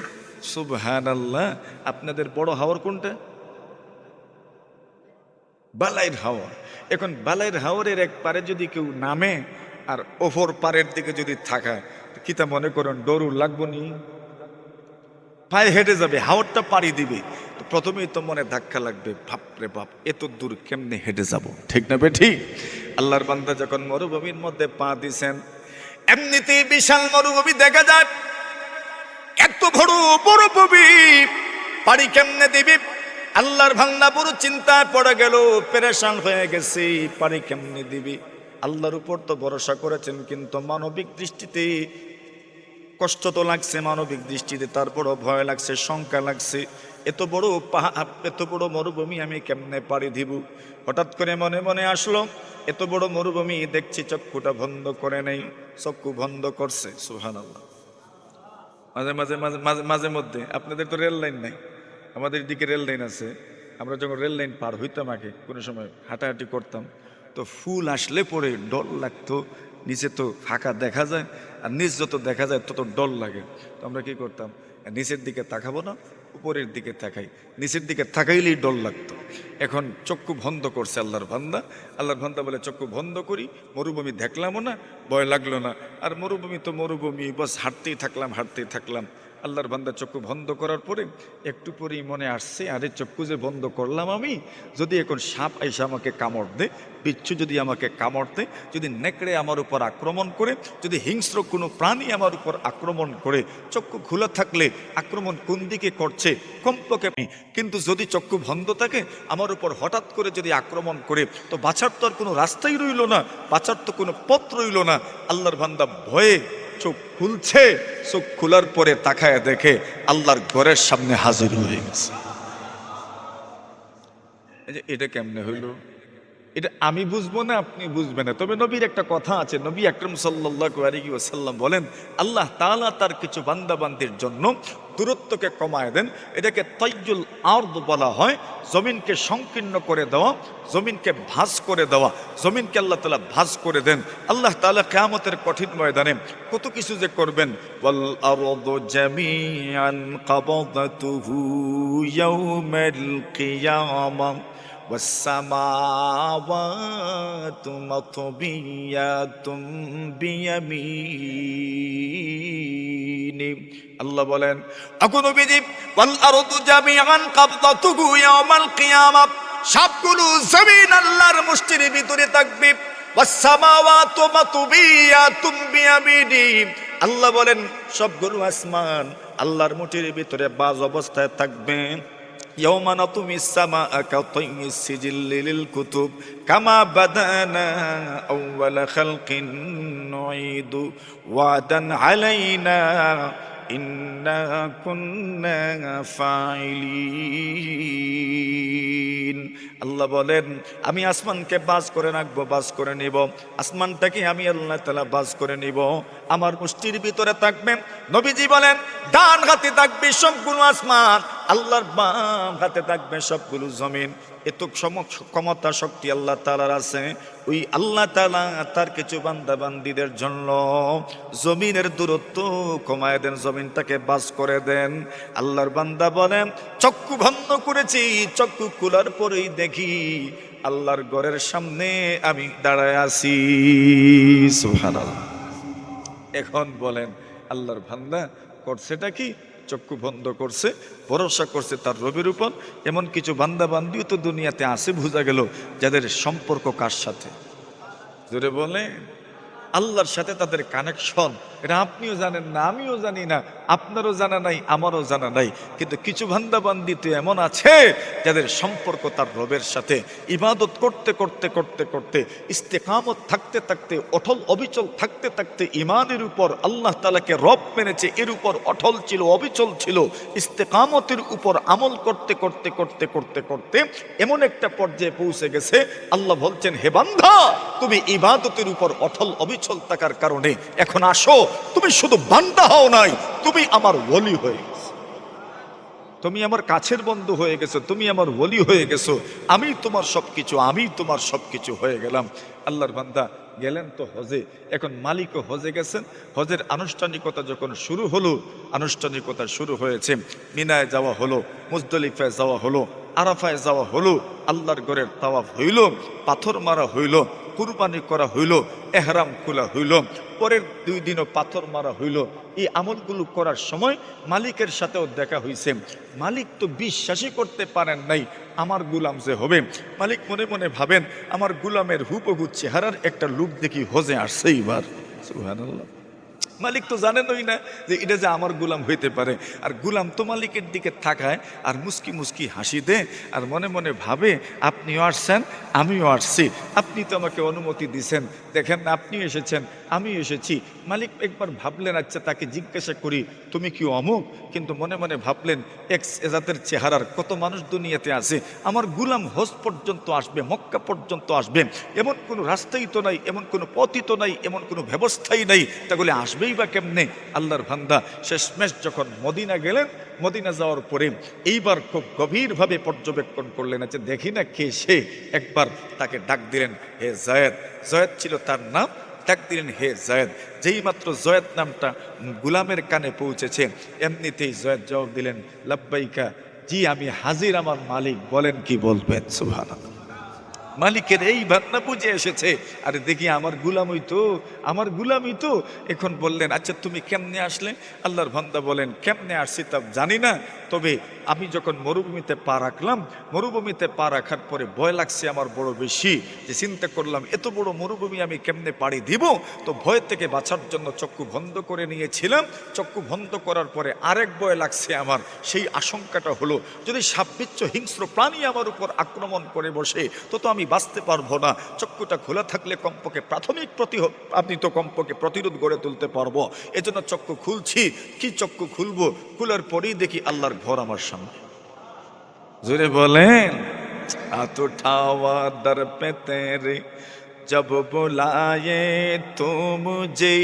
Speaker 1: সুবহানাল্লাহ, আপনাদের বড় হাওর কোনটা? বালাইর হাওর। এখন বালাইর হাওরের এক পারে যদি কেউ নামে আর ওপর পারের দিকে যদি থাকায়, কিতা মনে করেন ডরু লাগবো নি? পায়ে হেঁটে যাবে, হাওরটা পাড়ি দিবে, তো প্রথমেই তো মনে ধাক্কা লাগবে, বাপরে বাপ এত দূর কেমনে হেঁটে যাব, ঠিক না বেঠি? আল্লাহর বান্দা যখন মরুভূমির মধ্যে পা দিছেন, এমনিতেই বিশাল মরুভূমি দেখা যায়। এত বড় মরুভূমি পাড়ি কেমনে দিবি? আল্লাহর বান্দা বড় চিন্তায় পড়ে গেল, পেরেশান হয়ে গেছে, পাড়ি কেমনে দিবি? আল্লাহর উপর তো ভরসা করেছেন, কিন্তু মানবিক দৃষ্টিতে কষ্ট তো লাগছে, মানবিক দৃষ্টিতে তারপরও ভয় লাগছে, শঙ্কা লাগছে। এত বড় পাহাড়, এত বড় মরুভূমি আমি কেমনে পাড়ি দিব? হঠাৎ করে মনে মনে আসলো, এত বড় মরুভূমি দেখছি, চক্ষুটা বন্ধ করে নেই, চক্ষু বন্ধ করছে। সুবহানাল্লাহ। মাঝে মাঝে মাঝে মাঝে মাঝে মধ্যে, আপনাদের তো রেল লাইন নাই, আমাদের দিকে রেল লাইন আছে। আমরা যখন রেল লাইন পার হইতাম আগে, কোনো সময় হাঁটাহাঁটি করতাম, তো ফুল আসলে পরে ডর লাগতো। নিচে তো ফাঁকা দেখা যায়, আর নিচ যত দেখা যায় তত ডর লাগে। তো আমরা কি করতাম, নিচের দিকে তাকাবো না, উপরের দিকে তাকাই। নিচের দিকে তাকাইলেই ডর লাগতো। এখন চক্ষু বন্ধ করছে আল্লাহর বান্দা। আল্লাহর বান্দা বলে চক্ষু বন্ধ করি, মরুভূমি দেখলামও না, ভয় লাগলো না। আর মরুভূমি তো মরুভূমি, বাস হাঁটতেই থাকলাম, হাঁটতেই থাকলাম। আল্লাহর বান্দা চক্ষু বন্ধ করার পরে একটু পরেই মনে আসছে, আরে চক্ষু যে বন্ধ করলাম আমি, যদি এখন সাপ আইসা আমাকে কামড় দে, বিচ্ছু যদি আমাকে কামড় দেয়, যদি নেকড়ে আমার উপর আক্রমণ করে, যদি হিংস্র কোনো প্রাণী আমার উপর আক্রমণ করে, চক্ষু খোলা থাকলে আক্রমণ কোন দিকে করছে কমপক্ষে, কিন্তু যদি চক্ষু বন্ধ থাকে আমার উপর হঠাৎ করে যদি আক্রমণ করে, তো বাঁচার তো আর কোনো রাস্তাই রইল না, বাঁচার তো কোনো পথ রইল না। আল্লাহর বান্দা ভয়ে চোখ খুলছে, চোখ খোলার পরে তাকায় দেখে আল্লাহর ঘরের সামনে হাজির হয়ে গেছে। এটা কেমনে হইল? এটা আমি বুঝবো না, আপনি বুঝবেন না। তবে নবীর একটা কথা আছে, নবী আকরাম সাল্লাল্লাহু আলাইহি ওয়াসাল্লাম বলেন, আল্লাহ তাআলা তার কিছু বান্দাবান্দির জন্য দূরত্বকে কমায় দেন। এটাকে তাইয়ুল আরদ বলা হয়, জমিনকে সংকীর্ণ করে দেওয়া, জমিনকে ভাঁজ করে দেওয়া। জমিনকে আল্লাহ তাআলা ভাঁজ করে দেন। আল্লাহ তাআলা কিয়ামতের কঠিন ময়দানে কত কিছু যে করবেন। ওয়াল আরদু জামিআন কাবাদাতুহু ইয়াউমাল কিয়ামাহ والسماوات مطويات بيمينه। আল্লাহ বলেন, এখন নবীজি ওয়াল আরদু জামিআন কাবদাতুহু ইয়াউমাল কিয়ামাহ, সবগুলো জমিন আল্লাহর মুষ্টির ভিতরে থাকবে। ওয়াস সামাওয়াতু মাতবিয়াতুম বিয়ামিনি, আল্লাহ বলেন সবগুলো আসমান আল্লাহর মুঠির ভিতরে বাজ অবস্থায় থাকবে। يوم نطوي السماء كطي السجل للكتب كما بدأنا أول خلق نعيد وعدا علينا إنا كنا فاعلين। আল্লাহ বলেন, আমি আসমানকে বাজ করে রাখবো, বাজ করে নিব। আসমানটাকে আমি আল্লাহ তাআলা বাজ করে নিব, আমার মুষ্টির ভিতরে থাকবে। নবীজি বলেন, ডান হাতে থাকবে সবগুলো আসমান, আল্লাহর বাম হাতে থাকবে সবগুলো জমিন। এত ক্ষমতা শক্তি আল্লাহ তাআলার আছে। ওই আল্লাহ তাআলা তার কিছু বান্দা বান্দীদের জন্য জমিনের দূরত্ব কমায় দেন, জমিনটাকে বাজ করে দেন। আল্লাহর বান্দা বলেন, চক্ষু বন্ধ করেছি, চক্ষু খোলার পরেই দেখি আল্লাহর ঘরের সামনে আমি দাঁড়ায় আছি। সুবহানাল্লাহ। এখন বলেন, আল্লাহর বান্দা করছেটা কি? চক্ষু বন্ধ করছে, ভরসা করছে তার রবের উপর। এমন কিছু বান্দা বান্দিও তো দুনিয়াতে আছে, বোঝা গেল, যাদের সম্পর্ক কার সাথে? জোরে বলে, আল্লাহর সাথে তাদের কানেকশন। এটা আপনিও জানেন না, আমিও জানি না, আপনারও জানা নাই, আমারও জানা নাই। কিন্তু কিছু বান্দা বান্দি তো এমন আছে যাদের সম্পর্ক তার রবের সাথে। ইবাদত করতে করতে করতে করতে, ইস্তেকামত থাকতে থাকতে, অটল অবিচল থাকতে থাকতে, ইমানের উপর আল্লাহ তাআলাকে রব মেনেছে, এর উপর অটল ছিল, অবিচল ছিল। ইস্তেকামতের উপর আমল করতে করতে করতে করতে করতে এমন একটা পর্যায়ে পৌঁছে গেছে, আল্লাহ বলছেন, হে বান্দা, তুমি ইবাদতের উপর অটল অবিচল থাকার কারণে এখন আসো, তুমি শুধু বান্দা হও নাই, তুমি আমার ওলি হয়ে গেছো। তুমি আমার কাছের বন্ধু হয়ে গেছো, তুমি আমার ওলি হয়ে গেছো, আমি তোমার সবকিছু, আমি তোমার সবকিছু হয়ে গেলাম। আল্লাহর বান্দা গেলেন তো হজে। এখন মালিকও হজে গেছেন। হজের আনুষ্ঠানিকতা যখন শুরু হলো, আনুষ্ঠানিকতা শুরু হয়েছে, মিনায় যাওয়া হলো, মুজদলিফায় যাওয়া হলো, আরাফায় যাওয়া হলো, আল্লাহর ঘরের তাওয়াফ হইল, পাথর মারা হইল, কুরবানি করা হইল, এহরাম খোলা হইল, পরের 2 দিনও পাথর মারা হইল। এই আমলগুলো করার সময় মালিকের সাথেও দেখা হইছে। মালিক তো বিশ্বাসই করতে পারেন নাই আমার গুলাম যে হবে। মালিক মনে মনে ভাবেন আমার গুলামের হুবহু চেহারার একটা লুক দেখি হজে আসছে এইবার। সুবহানাল্লাহ। মালিক তো জানেনই না যে এটা যে আমার গুলাম হইতে পারে। আর গুলাম তো মালিকের দিকে তাকায় আর মুস্কি মুস্কি হাসি দেয় আর মনে মনে ভাবে আপনিও আসছেন, আমিও আসছি, আপনি তো আমাকে অনুমতি দিছেন, দেখেন না আপনি এসেছেন, আমি এসেছি। মালিক একবার ভাবলেন আচ্ছা তাকে জিজ্ঞাসা করি তুমি কি অমুক, কিন্তু মনে মনে ভাবলেন এক এজাতের চেহারার কত মানুষ দুনিয়াতে আছে, আমার গুলাম হজ পর্যন্ত আসবে, মক্কা পর্যন্ত আসবে, এমন কোনো রাস্তাই তো নাই, এমন কোনো পথই তো নাই, এমন কোনো ব্যবস্থাই নাই, তাহলে আসবেই বা কেমনে? আল্লাহর বান্দা শেষমেশ যখন মদিনা গেলেন, মদিনা যাওয়ার পরে এইবার খুব গভীরভাবে পর্যবেক্ষণ করলেন, আচ্ছা দেখি না কে সে। একবার তাকে ডাক দিলেন, হে জয়েদ। জয়েদ ছিল তার নাম। ডাক দিলেন, হে জয়েদ। যেই মাত্র জয়েদ নামটা গুলামের কানে পৌঁছেছে, এমনিতেই জয়েদ জবাব দিলেন, লাব্বাইকা, জি আমি হাজির আমার মালিক, বলেন কি বলবেন। সুবহানাল্লাহ। মালিকের এই ভাবনা বুঝে এসেছে, আরে দেখি আমার গুলামই তো, আমার গুলামই তো। এখন বললেন আচ্ছা তুমি কেমনে আসলে? আল্লাহর বান্দা বলেন কেমনে আসছি তা জানি না, তবে আমি যখন মরুভূমিতে পা রাখলাম, মরুভূমিতে পা রাখার পরে ভয় লাগছে আমার বড় বেশি, যে চিন্তা করলাম এত বড় মরুভূমি আমি কেমনে পাড়ি দিব। তো ভয় থেকে বাঁচার জন্য চক্ষু বন্ধ করে নিয়েছিলাম। চক্ষু বন্ধ করার পরে আরেক ভয় লাগছে আমার, সেই আশঙ্কাটা হলো যদি সাপবিচ্ছ হিংস্র প্রাণী আমার উপর আক্রমণ করে বসে তো তো আমি বাঁচতে পারবো না। চক্ষুটা খোলা থাকলে কমপক্ষে প্রাথমিক আপনি তো কমপক্ষে প্রতিরোধ গড়ে তুলতে পারবো। এজন্য চক্ষু খুলছি। কি চক্ষু খুলবো? খোলার পরেই দেখি আল্লাহর ঘর আমার সামনে। জোরে বলেন, হাত উঠাওয়া দর পে তেরে जब बुलाए तो मुझे,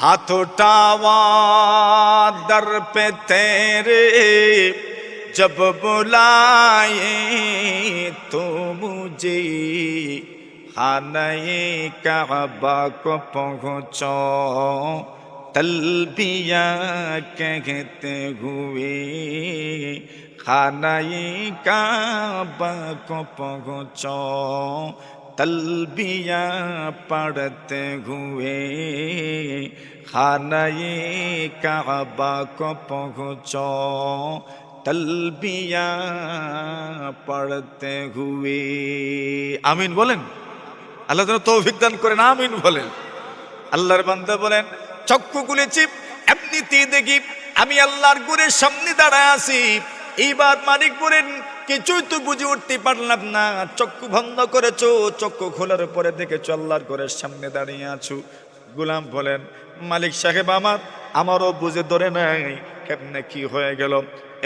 Speaker 1: हाथ उठावा दर पे तेरे जब बुलाए तो मुझे, खाने काबा को पहुँचो तलबिया कहते हुए, खानाए काबा को पहुँचो तलबिया पढ़ते हुए, खानाए काबा को पहुँचो तलबिया पढ़ते हुए। आमीन বলেন। আল্লাহ যেন তৌফিক দান করেন, আমিন বলেন। আল্লাহর বান্দা বলেন চক্ষু খুলেছি, এমনিতেই দেখি আমি আল্লাহর ঘরের সামনে দাঁড়ায় আছি। এইবার মালিক বলেন কিছুই তো বুঝে উঠতে পারলাম না, চক্ষু বন্ধ করেছো, চক্ষু খোলার পরে দেখেছো আল্লাহর ঘরের সামনে দাঁড়িয়ে আছো। গোলাম বলেন মালিক সাহেব আমারও বুঝে ধরে নাই কেমনে কি হয়ে গেল।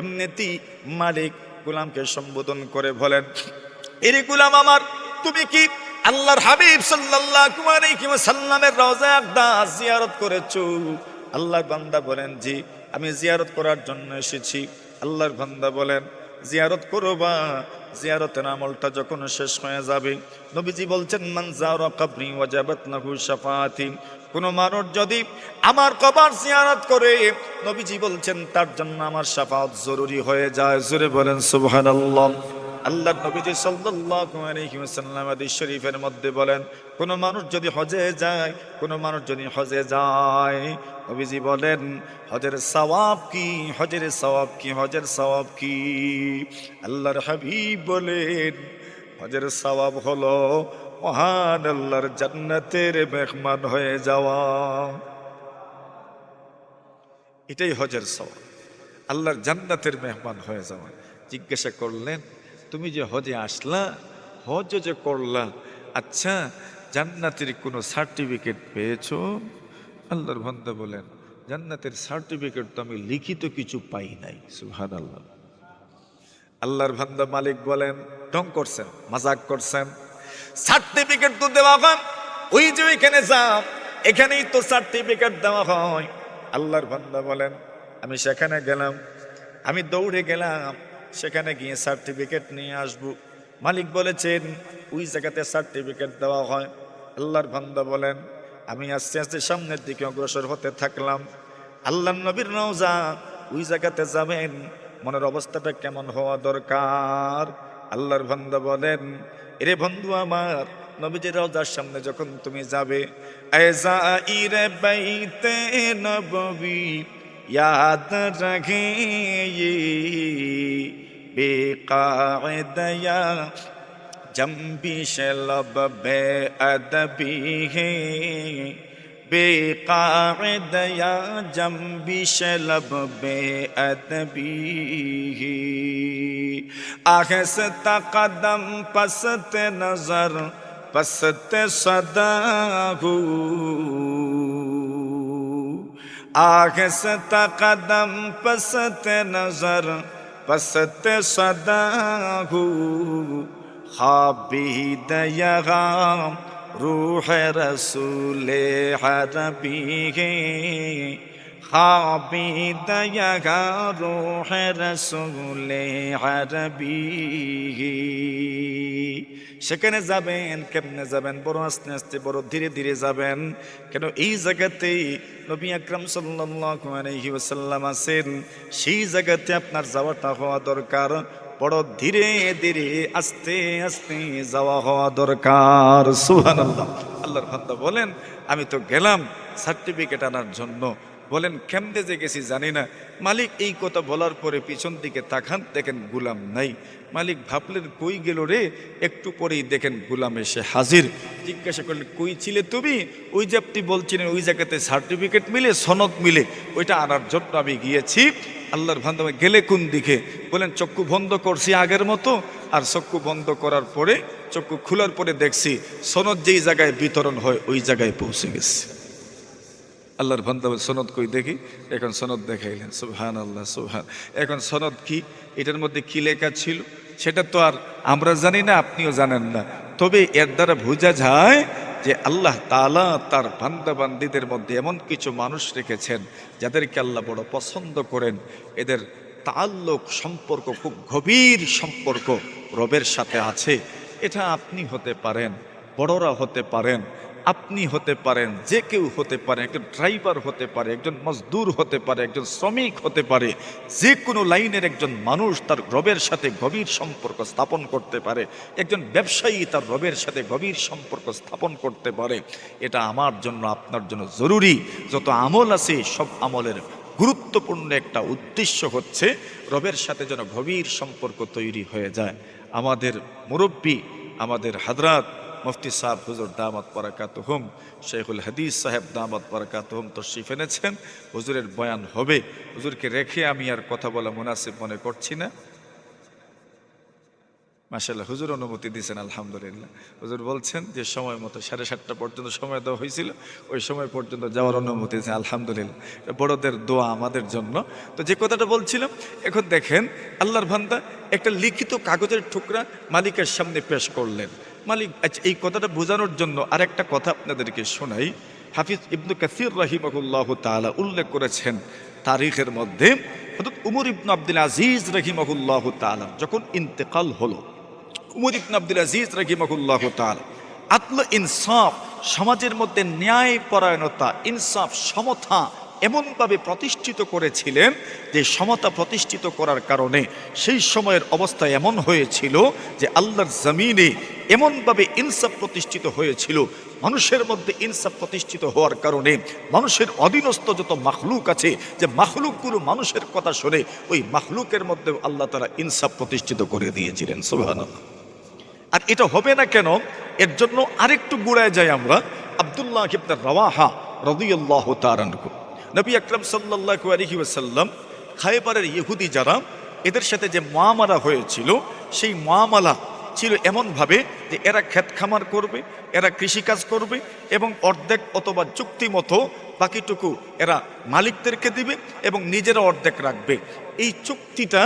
Speaker 1: এমনিতেই মালিক গোলামকে সম্বোধন করে বলেন, এরে গোলাম আমার, তুমি কি আল্লাহর হাবিব সাল্লাল্লাহু আলাইহি ওয়াসাল্লামের রওজা আকদাস জিয়ারত করেছো? আল্লাহর বান্দা বলেন জি, আমি জিয়ারত করার জন্য এসেছি। আল্লাহর বান্দা বলেন জিয়ারত করবা, জিয়ারতের আমলটা যখন শেষ হয়ে যাবে, নবীজি বলছেন মান যারা কবরি ওয়াজাবাত লাহু শাফাআতি, কোন মানুষ যদি আমার কবর জিয়ারত করে, নবীজি বলছেন তার জন্য আমার শাফাআত জরুরি হয়ে যায়। জোরে বলেন সুবহানাল্লাহ। আল্লাহর নবীজি সাল্লাল্লাহু আলাইহি ওয়াসাল্লাম হাদিস শরীফের মধ্যে বলেন কোন মানুষ যদি হজে যায়, কোন মানুষ যদি হজে যায়, নবীজি বলেন হজের সওয়াব কি, হজের সওয়াব কি, হজের সওয়াব কি? আল্লাহর হাবিব বলেন হজের সওয়াব হলো মহান আল্লাহর জান্নাতের মেহমান হয়ে যাওয়া। এটাই হজের সওয়াব, আল্লাহর জান্নাতের মেহমান হয়ে যাওয়া। জিজ্ঞাসা করলেন তুমি যে হজে আসলা, হজ যে করলা, আচ্ছা জান্নাতের কোনো সার্টিফিকেট পেয়েছো? আল্লাহর বান্দা বলেন জান্নাতের সার্টিফিকেট তো আমি লিখিত কিছু পাই নাই। সুবহানাল্লাহ। আল্লাহর বান্দা মালিক বলেন ঢং করছেন, মজাক করছেন, সার্টিফিকেট তো দেওয়া হয় ওই যে ওইখানে যাও, এখানেই তো সার্টিফিকেট দেওয়া হয়। আল্লাহর বান্দা বলেন আমি সেখানে গেলাম, আমি দৌড়ে গেলাম, সেখানে গিয়ে সার্টিফিকেট নিয়ে আসবো। মালিক বলেছেন ওই জায়গাতে সার্টিফিকেট দেওয়া হয়। আল্লাহর বান্দা বলেন আমি আস্তে আস্তে সামনের দিকে অগ্রসর হতে থাকলাম। আল্লাহর নবীর রওজা, ওই জায়গাতে যাবেন, মনের অবস্থাটা কেমন হওয়া দরকার? আল্লাহর বান্দা বলেন এরে বন্ধু আমার, নবীজির রওজার সামনে যখন তুমি যাবে, আয়জাইরে বাইতে নববী याद रखे ये बेकायदया जंबिश लब बे अदबी है बेकायदया जंबिश लब बे अदबी है आहस्ता कदम पस्त नजर पस्त सदा हो आहस्ता कदम पस्त नजर पस्त सदा हो खाबीद यहाँ रूह रसूल अरबी है खाबीद यहाँ रूह रसूल अरबी है। সেখানে যাবেন, কেমনে যাবেন? বড় আস্তে আস্তে, বড় ধীরে ধীরে যাবেন। কেন এই জায়গাতেই নবী আকরাম সাল্লাল্লাহু আলাইহি ওয়াসাল্লাম আছেন। সেই জায়গাতে আপনার যাওয়াটা হওয়া দরকার। বড় ধীরে ধীরে আস্তে আস্তে যাওয়া হওয়া দরকার। সুবহানাল্লাহ। আল্লাহর বান্দা বলেন আমি তো গেলাম সার্টিফিকেট আনার জন্য। বলেন কেমনে যে গেছি জানি না। মালিক এই কথা বলার পরে পিছন দিকে তাকান, দেখেন গোলাম নাই। মালিক ভাবলেন কই গেল রে? একটু পরেই দেখেন গোলাম এসে হাজির। জিজ্ঞাসা করলেন কই ছিলে তুমি? ওই যে আপনি বলছিলেন ওই জায়গাতে সার্টিফিকেট মিলে, সনদ মিলে, ওইটা আনার জন্য আমি গিয়েছি। আল্লাহর বান্দা গেলে কোন দিকে? বলেন চক্ষু বন্ধ করছি আগের মতো, আর চক্ষু বন্ধ করার পরে, চক্ষু খোলার পরে দেখছি সনদ যেই জায়গায় বিতরণ হয় ওই জায়গায় পৌঁছে গেছে। আল্লাহর বান্দা সনদ কই দেখি। এখন সনদ দেখাইলেন। সুবহানাল্লাহ, সুবহান। এখন সনদ কি, এটার মধ্যে কি লেখা ছিল সেটা তো আর আমরা জানি না, আপনিও জানেন না। তবে এর দ্বারা বোঝা যায় যে আল্লাহ তাআলা তার বান্দা বান্দীদের মধ্যে এমন কিছু মানুষ রেখেছেন যাদেরকে আল্লাহ বড় পছন্দ করেন। এদের তাআল্লুক, সম্পর্ক, খুব গভীর সম্পর্ক রবের সাথে আছে। এটা আপনি হতে পারেন, বড়রা হতে পারেন, আপনি হতে পারেন, যে কেউ হতে পারে, একজন ড্রাইভার হতে পারে, একজন মজদুর হতে পারে, একজন শ্রমিক হতে পারে, যে কোনো লাইনের একজন মানুষ তার রবের সাথে গভীর সম্পর্ক স্থাপন করতে পারে। একজন ব্যবসায়ী তার রবের সাথে গভীর সম্পর্ক স্থাপন করতে পারে। এটা আমার জন্য, আপনার জন্য জরুরি। যত আমল আছে সব আমলের গুরুত্বপূর্ণ একটা উদ্দেশ্য হচ্ছে রবের সাথে যেন গভীর সম্পর্ক তৈরি হয়ে যায়। আমাদের মুরব্বী, আমাদের হাজরাত মুফতি সাহেব হুজুর দামাত বারাকাতুহুম, শেখুল হাদিস সাহেব দামাত বারাকাতুহুম তশরিফ এনেছেন। হুজুরের বয়ান হবে। হুজুরকে রেখে আমি আর কথা বলা মুনাসিব মনে করছি না। মাশাআল্লাহ, হুজুর অনুমতি দিয়েছেন, আলহামদুলিল্লাহ। হুজুর বলছেন যে সময় মতো 7:30 পর্যন্ত সময় দেওয়া হয়েছিল, ওই সময় পর্যন্ত যাওয়ার অনুমতি দিয়েছেন, আলহামদুলিল্লাহ। বড়দের দোয়া আমাদের জন্য। তো যে কথাটা বলছিলাম, এখন দেখেন আল্লাহর বান্দা একটা লিখিত কাগজের টুকরা মালিকের সামনে পেশ করলেন। মালিক, আচ্ছা এই কথাটা বোঝানোর জন্য আরেকটা কথা আপনাদেরকে শোনাই। হাফিজ ইবনে কাসির রাহিমাহুল্লাহ তাআলা উল্লেখ করেছেন তারিখের মধ্যে, হযরত উমর ইবনে আব্দুল আজিজ রাহিমাহুল্লাহ তাআলা যখন ইন্তেকাল হলো, উমর ইবনে আব্দুল আজিজ রাহিমাহুল্লাহ তাআলা আদল ইনসাফ, সমাজের মধ্যে ন্যায় পরায়ণতা, ইনসাফ, সমতা এমনভাবে প্রতিষ্ঠিত করেছিলেন যে সমতা প্রতিষ্ঠিত করার কারণে সেই সময়ের অবস্থা এমন হয়েছিল যে আল্লাহর জমিনে এমনভাবে ইনসাফ প্রতিষ্ঠিত হয়েছিল। মানুষের মধ্যে ইনসাফ প্রতিষ্ঠিত হওয়ার কারণে মানুষের অধীনস্থ যত মাখলুক আছে, যে মাখলুকগুলো মানুষের কথা শুনে, ওই মাখলুকের মধ্যে আল্লাহ তাআলা ইনসাফ প্রতিষ্ঠিত করে দিয়েছিলেন। সুবহানাল্লাহ। আর এটা হবে না কেন? এর জন্য আরেকটু গুড়ায় যাই আমরা। আব্দুল্লাহ ইবনে রাওয়াহা রাদিয়াল্লাহু তাআলা আনহু, নবী আকরাম সাল্লাল্লাহু আলাইহি ওয়াসাল্লাম খায়বারের ইহুদি যারা, এদের সাথে যে মুআমালা হয়েছিল, সেই মুআমালা ছিল এমনভাবে যে এরা ক্ষেত খামার করবে, এরা কৃষিকাজ করবে এবং অর্ধেক অথবা চুক্তি মতো বাকিটুকু এরা মালিকদেরকে দিবে এবং নিজেরা অর্ধেক রাখবে। এই চুক্তিটা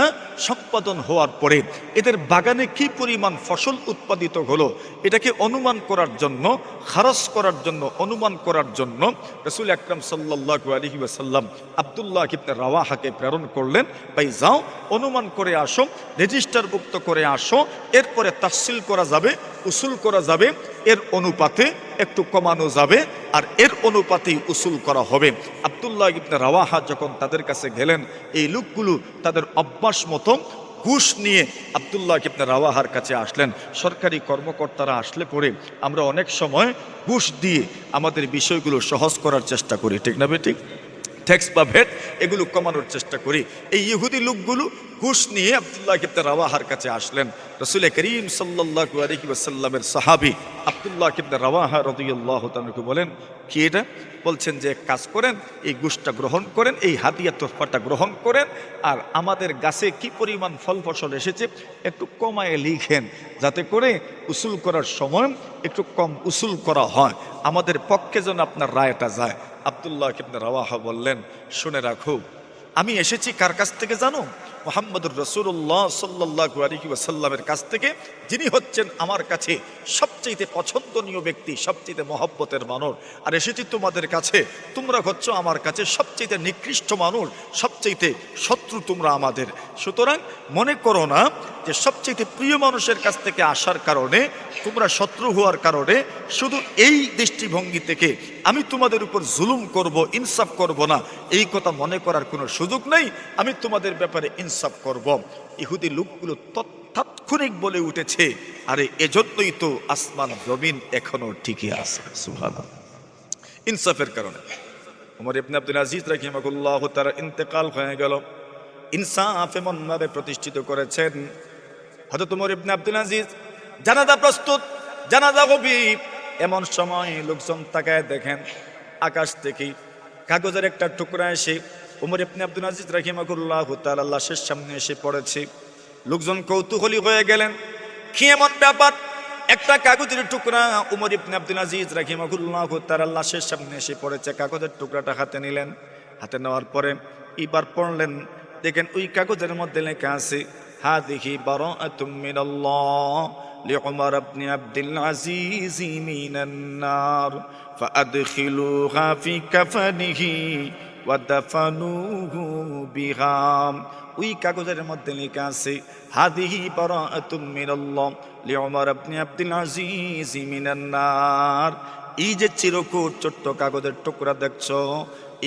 Speaker 1: সম্পাদন হওয়ার পরে এদের বাগানে কি পরিমাণ ফসল উৎপাদিত হলো এটাকে অনুমান করার জন্য, খারাজ করার জন্য, অনুমান করার জন্য রাসূল আকরাম সাল্লাল্লাহু আলাইহি ওয়াসাল্লাম আব্দুল্লাহ ইবনে রাওয়াহাকে প্রেরণ করলেন, ভাই যাও অনুমান করে আসো, রেজিস্টারভুক্ত করে আসো, এরপরে তাফসিল করা যাবে, উসুল করা যাবে, এর অনুপাতে একটু কমানো যাবে আর এর অনুপাতেই উসুল করা হবে। আব্দুল্লাহ ইবনে রাওয়াহা যখন তাদের কাছে গেলেন, এই লোকগুলো তাদের অভ্যাস মতো ঘুষ নিয়ে আব্দুল্লাহ ইবনে রাওয়াহার কাছে আসলেন। সরকারি কর্মকর্তারা আসলে পরে আমরা অনেক সময় ঘুষ দিয়ে আমাদের বিষয়গুলো সহজ করার চেষ্টা করি, ঠিক না বেঠিক? ট্যাক্স বা ভ্যাট এগুলো কমানোর চেষ্টা করি। এই ইহুদি লোকগুলো ঘুষ নিয়ে আব্দুল্লাহ ইবনে রাওয়াহার কাছে আসলেন। রাসূল করিম সাল্লাল্লাহু আলাইহি ওয়াসাল্লামের সাহাবী আব্দুল্লাহ ইবনে রাওয়াহা রাদিয়াল্লাহু তাআলা বলেন, কি এটা? বলছেন যে কাজ করেন, এই ঘুষটা গ্রহণ করেন, এই হাদিয়া তোহফাটা গ্রহণ করেন, আর আমাদের গাছে কি পরিমাণ ফল ফসল এসেছে একটু কমায় লিখেন, যাতে করে উসুল করার সময় একটু কম উসুল করা হয়, আমাদের পক্ষে যেন আপনার রায়টা যায়। আব্দুল্লাহ ইবনে রাওয়াহা বললেন, শুনে রাখো, আমি এসেছি কার কাছ থেকে জানো? মুহাম্মদুর রাসূলুল্লাহ সাল্লাল্লাহু আলাইহি ওয়াসাল্লামের কাছ থেকে, যিনি হচ্ছেন আমার কাছে সবচেয়ে পছন্দনীয় ব্যক্তি, সবচেয়ে মহব্বতের মানুষ। আর এসেছি তোমাদের কাছে, তোমরা হচ্ছ আমার কাছে সবচেয়ে নিকৃষ্ট মানুষ, সবচেয়ে শত্রু তোমরা আমাদের। সুতরাং মনে করো না যে সবচেয়ে প্রিয় মানুষের কাছ থেকে আসার কারণে তোমরা শত্রু হওয়ার কারণে শুধু এই দৃষ্টিভঙ্গি থেকে আমি তোমাদের উপর জুলুম করব, ইনসাফ করব না, এই কথা মনে করার কোনো সুযোগ নেই। আমি তোমাদের ব্যাপারে ইনসাফ করব। ইহুদি লোকগুলো তাৎক্ষণিক বলে উঠেছে, আরে এজন্যই তো আসমান জমিন এখনো ঠিকই আছে। সুবহানাল্লাহ। ইনসাফের কারণে ওমর ইবনে আব্দুল আজিজ রাহিমাহুল্লাহ তার ইন্তেকাল হয়ে গেল। ইনসাফ এমনভাবে প্রতিষ্ঠিত করেছেন, হযরত ওমর ইবনে আব্দুল আজিজ জানাজা প্রস্তুত, জানাজা হবে, এমন সময় লোকজন তাকায় দেখেন আকাশ থেকে কাগজের একটা টুকরা এসে ওমর ইবনে আব্দুল আজিজ রাহিমাহুল্লাহ তাআলা লাশের সামনে এসে পড়েছে। লোকজন কৌতূহলী হয়ে গেলেন, কি এমন ব্যাপার? একটা কাগজের টুকরা ওমর ইবনে আব্দুল আজিজ রাহিমাহুল্লাহ তাআলা লাশের সামনে এসে পড়েছে। কাগজের টুকরাটা হাতে নিলেন, হাতে নেওয়ার পরে এবার পড়লেন, দেখেন ওই কাগজের মধ্যে লেখা আছে, হাযিহি বারাআতুম মিনাল্লাহ লিউমর ইবনে আব্দুল আজিজ মিনান নার ফাআদখিলুহা ফি কাফানিহি ওয়া দাফানুহু বিহা। ওই কাগজের মধ্যে লেখা আছে, হাযিহি বারাআতুম মিনাল্লাহ লিউমর ইবনে আব্দুল আজিজ মিনান নার। এই যে চিরকুট ছোট্ট কাগজের টুকরা দেখছো,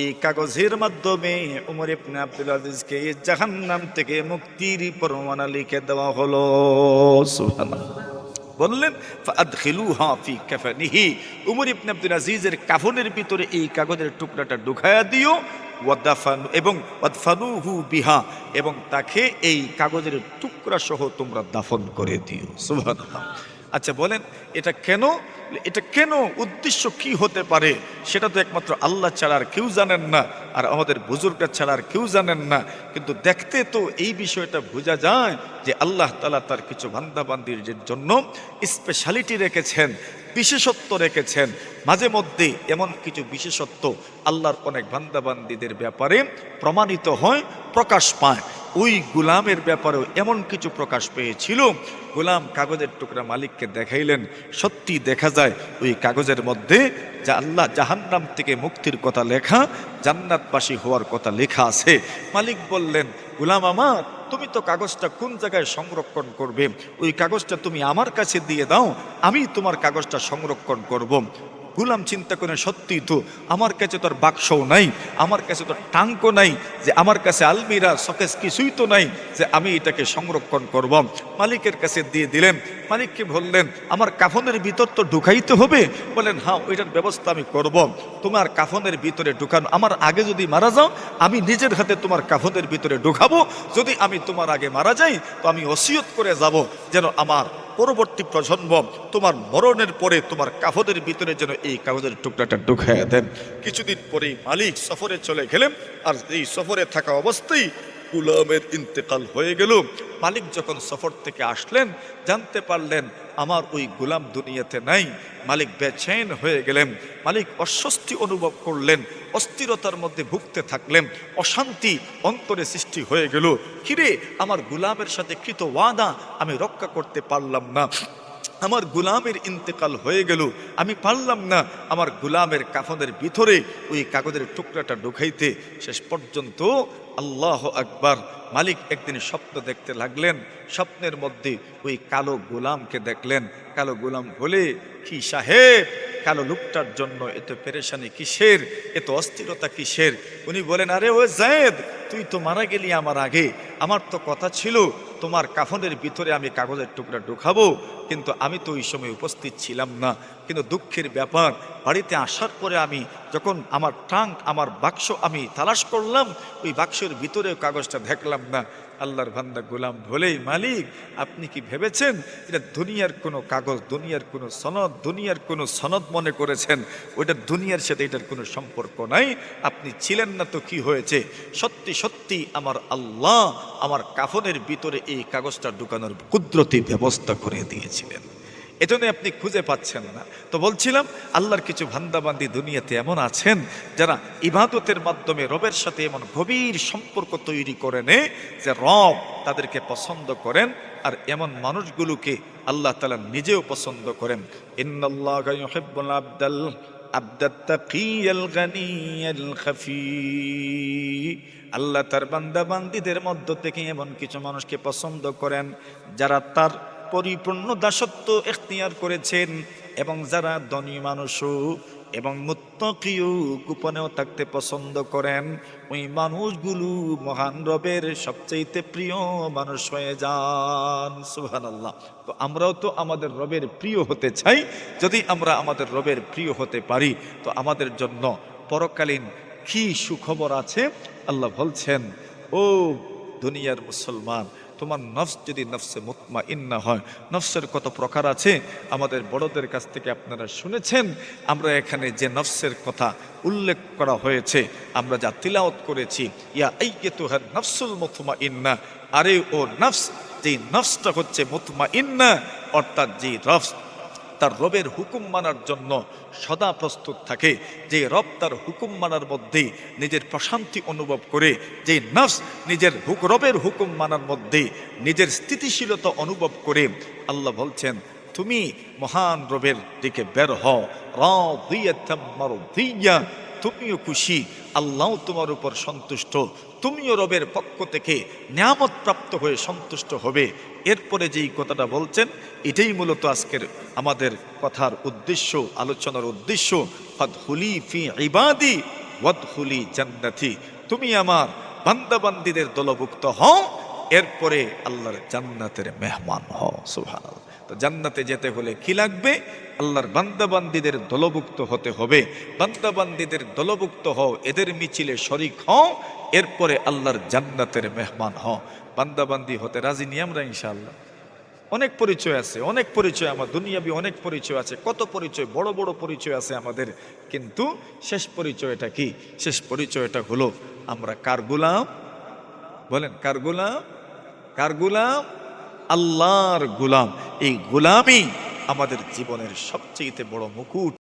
Speaker 1: এই কাগজের মাধ্যমে ওমর ইবনে আব্দুল আজিজকে জাহান্নাম থেকে মুক্তির পরোয়ানা লিখে দেওয়া হলো। সুবহানাল্লাহ। বললেন ফাআদখিলুহা ফি কাফানিহি, ওমর ইবনে আব্দুল আজিজের কাফনের ভিতরে এই কাগজের টুকরাটা ঢুকায়া দিও, ওয়াদাফানু এবং ওয়াদফানুহু বিহা, এবং তাকে এই কাগজের টুকরা সহ তোমরা দাফন করে দিও। সুবহানাল্লাহ। আচ্ছা বলেন এটা কেন? এটা কেন, উদ্দেশ্য কি হতে পারে? সেটা তো একমাত্র আল্লাহ ছাড়া আর কেউ জানেন না, আর আমাদের বুজুর্গরা ছাড়া আর কেউ জানেন না। কিন্তু দেখতে তো এই বিষয়টা বোঝা যায় যে আল্লাহ তাআলা তার কিছু বান্দাবান্দির জন্য স্পেশালিটি রেখেছেন, বিশেষত্ব রেখেছেন। মাঝে মধ্যে এমন কিছু বিশেষত্ব আল্লাহর অনেক বান্দাবান্দিদের ব্যাপারে প্রমাণিত হয়, প্রকাশ পায়। ওই গোলামের ব্যাপারেও এমন কিছু প্রকাশ পেয়েছিল। গোলাম কাগজের টুকরা মালিককে দেখাইলেন, সত্যি দেখা যায় ওই কাগজের মধ্যে যা আল্লাহ জাহান্নাম থেকে মুক্তির কথা লেখা, জান্নাতবাসী হওয়ার কথা লেখা আছে। মালিক বললেন, গোলাম আমার, তুমি তো কাগজটা কোন জায়গায় সংরক্ষণ করবে? ওই কাগজটা তুমি আমার কাছে দিয়ে দাও, আমি তোমার কাগজটা সংরক্ষণ করব। গোলাম চিন্তা করে, সত্যি তো আমার কাছে তো আর বাক্সও নাই, আমার কাছে তো টাঙ্কও নাই, যে আমার কাছে আলমিরা শোকেস কিছুই তো নাই যে আমি এটাকে সংরক্ষণ করব। মালিকের কাছে দিয়ে দিলেন। মালিককে বললেন, আমার কাফনের ভিতর তো ঢুকাইতে হবে। বলেন, হ্যাঁ ওইটার ব্যবস্থা আমি করব। তোমার কাফনের ভিতরে ঢুকানো, আমার আগে যদি মারা যাও আমি নিজের হাতে তোমার কাফনের ভিতরে ঢুকাবো। যদি আমি তোমার আগে মারা যাই তো আমি ওসিয়ত করে যাব যেন আমার পরবর্তী প্রজন্ম তোমার মরণের পরে তোমার কাফনের ভিতরে যেন এই কাগজের টুকরাটা ঢুকাইয়া দেন। কিছুদিন পরেই মালিক সফরে চলে গেলেন, আর এই সফরে থাকা অবস্থায় গোলামের ইন্তেকাল হয়ে গেল। মালিক যখন সফর থেকে আসলেন, জানতে পারলেন আমার ওই গোলাম দুনিয়াতে নাই। মালিক বেচেন হয়ে গেলেন, মালিক অস্বস্তি অনুভব করলেন, অস্থিরতার মধ্যে ভুগতে থাকলেন, অশান্তি অন্তরে সৃষ্টি হয়ে গেল। কিরে, আমার গোলামের সাথে কৃত ওয়াদা আমি রক্ষা করতে পারলাম না, আমার গোলামের ইন্তেকাল হয়ে গেল, আমি পারলাম না আমার গোলামের কাফনের ভিতরে ওই কাগজের টুকরাটা ঢুকাইতে। শেষ পর্যন্ত আল্লাহ আকবার, মালিক একদিন স্বপ্ন দেখতে লাগলেন। স্বপ্নের মধ্যে ওই কালো গোলামকে দেখলেন। কালো গোলাম বলে, কি সাহেব, কালো লোকটার জন্য এত পেরেশানি কিসের, এত অস্থিরতা কিসের? উনি বলেন, আরে ও যায়েদ, তুই তো মারা গেলি আমার আগে, আমার তো কথা ছিল তোমার কাফনের ভিতরে আমি কাগজের টুকরা ঢুকাবো, কিন্তু আমি তো ওই সময় উপস্থিত ছিলাম না। কিন্তু দুঃখের ব্যাপার, বাড়িতে আসার পরে আমি যখন আমার ট্রাঙ্ক, আমার বাক্স আমি তালাশ করলাম, ওই বাক্সের ভিতরেও কাগজটা দেখলাম না। আল্লাহর বান্দা গোলাম বলেই, মালিক আপনি কি ভেবেছেন এটা দুনিয়ার কোনো কাগজ, দুনিয়ার কোনো সনদ, দুনিয়ার কোনো সনদ মনে করেছেন? ওইটা দুনিয়ার সাথে এটার কোনো সম্পর্ক নাই। আপনি ছিলেন না তো কি হয়েছে? সত্যি সত্যি আমার আল্লাহ আমার কাফনের ভিতরে এই কাগজটা ঢুকানোর কুদরতি ব্যবস্থা করে দিয়েছিলেন, এজন্য আপনি খুঁজে পাচ্ছেন না। তো বলছিলাম, আল্লাহর কিছু বান্দাবান্দি দুনিয়াতে এমন আছেন যারা ইবাদতের মাধ্যমে রবের সাথে এমন গভীর সম্পর্ক তৈরি করে নেয় যে রব তাদেরকে পছন্দ করেন, আর এমন মানুষগুলোকে আল্লাহ তাআলা নিজেও পছন্দ করেন। ইন্নাল্লাহা ইউহিব্বুল আবদাত তাকিয়াল গানিয়াল খাফি। আল্লাহ তার বান্দাবান্দিদের মধ্য থেকে এমন কিছু মানুষকে পছন্দ করেন যারা তার পরিপূর্ণ দাসত্ব এখতিয়ার করেছেন, এবং যারা ধনী মানুষও এবং মুত্তাকিও গোপনেও থাকতে পছন্দ করেন, ওই মানুষগুলো মহান রবের সবচেয়ে প্রিয় মানুষ হয়ে যান। সুবহানাল্লাহ। তো আমরাও তো আমাদের রবের প্রিয় হতে চাই। যদি আমরা আমাদের রবের প্রিয় হতে পারি, তো আমাদের জন্য পরকালীন কি সুখবর আছে। আল্লাহ বলছেন, ও দুনিয়ার মুসলমান, তোমার নফস যদি নফসে মুতমাইন্না হয়, নফসের কত প্রকার আছে আমাদের বড়দের কাছ থেকে আপনারা শুনেছেন। আমরা এখানে যে নফসের কথা উল্লেখ করা হয়েছে, আমরা যা তিলাওয়াত করেছি, ইয়া আইয়াতুহান নফসুল মুতমাইন্না, আরে ও নফস, যেই নফসটা হচ্ছে মুতমাইন্না, অর্থাৎ যেই নফস তার রবের হুকুম মানার জন্য সদা প্রস্তুত থাকে, যে রব তার হুকুম মানার মধ্যে নিজের প্রশান্তি অনুভব করে, যে নফস নিজের রবের হুকুম মানার মধ্যে নিজের স্থিতিশীলতা অনুভব করে, আল্লাহ বলছেন তুমি মহান রবের দিকে বের হও, রাদিয়াতাম মারদিয়া, তুমিও খুশি, আল্লাহ তোমার উপর সন্তুষ্ট, তুমিও রবের পক্ষ থেকে নিয়ামত প্রাপ্ত হয়ে সন্তুষ্ট হবে। এরপরে যেই কথাটা বলছেন, এটাই মূলত আজকের আমাদের কথার উদ্দেশ্য, আলোচনার উদ্দেশ্য। ফাদখুলি ফি ইবাদি ওয়াদখুলি জান্নাতি, তুমি আমার বান্দাবান্দীদের দলভুক্ত হও, এরপরে আল্লাহর জান্নাতের মেহমান হও। সুবহানাল্লাহ। তো জান্নাতে যেতে হলে কি লাগবে? আল্লাহর বান্দাবান্দীদের দলভুক্ত হতে হবে। বান্দাবান্দীদের দলভুক্ত হও, এদের মিছিলে শরিক হও, এরপরে আল্লাহর জান্নাতের মেহমান হও। বান্দাবান্দি হতে রাজি নি আমরা ইনশাআল্লাহ? অনেক পরিচয় আছে, অনেক পরিচয়, আমার দুনিয়াবি অনেক পরিচয় আছে, কত পরিচয়, বড় বড় পরিচয় আছে আমাদের, কিন্তু শেষ পরিচয়টা কি? শেষ পরিচয়টা হলো আমরা কার গোলাম? বলেন, কার গোলাম? কার গোলাম? আল্লাহর গোলাম। এই গোলামই আমাদের জীবনের সবচেয়ে বড় মুকুট।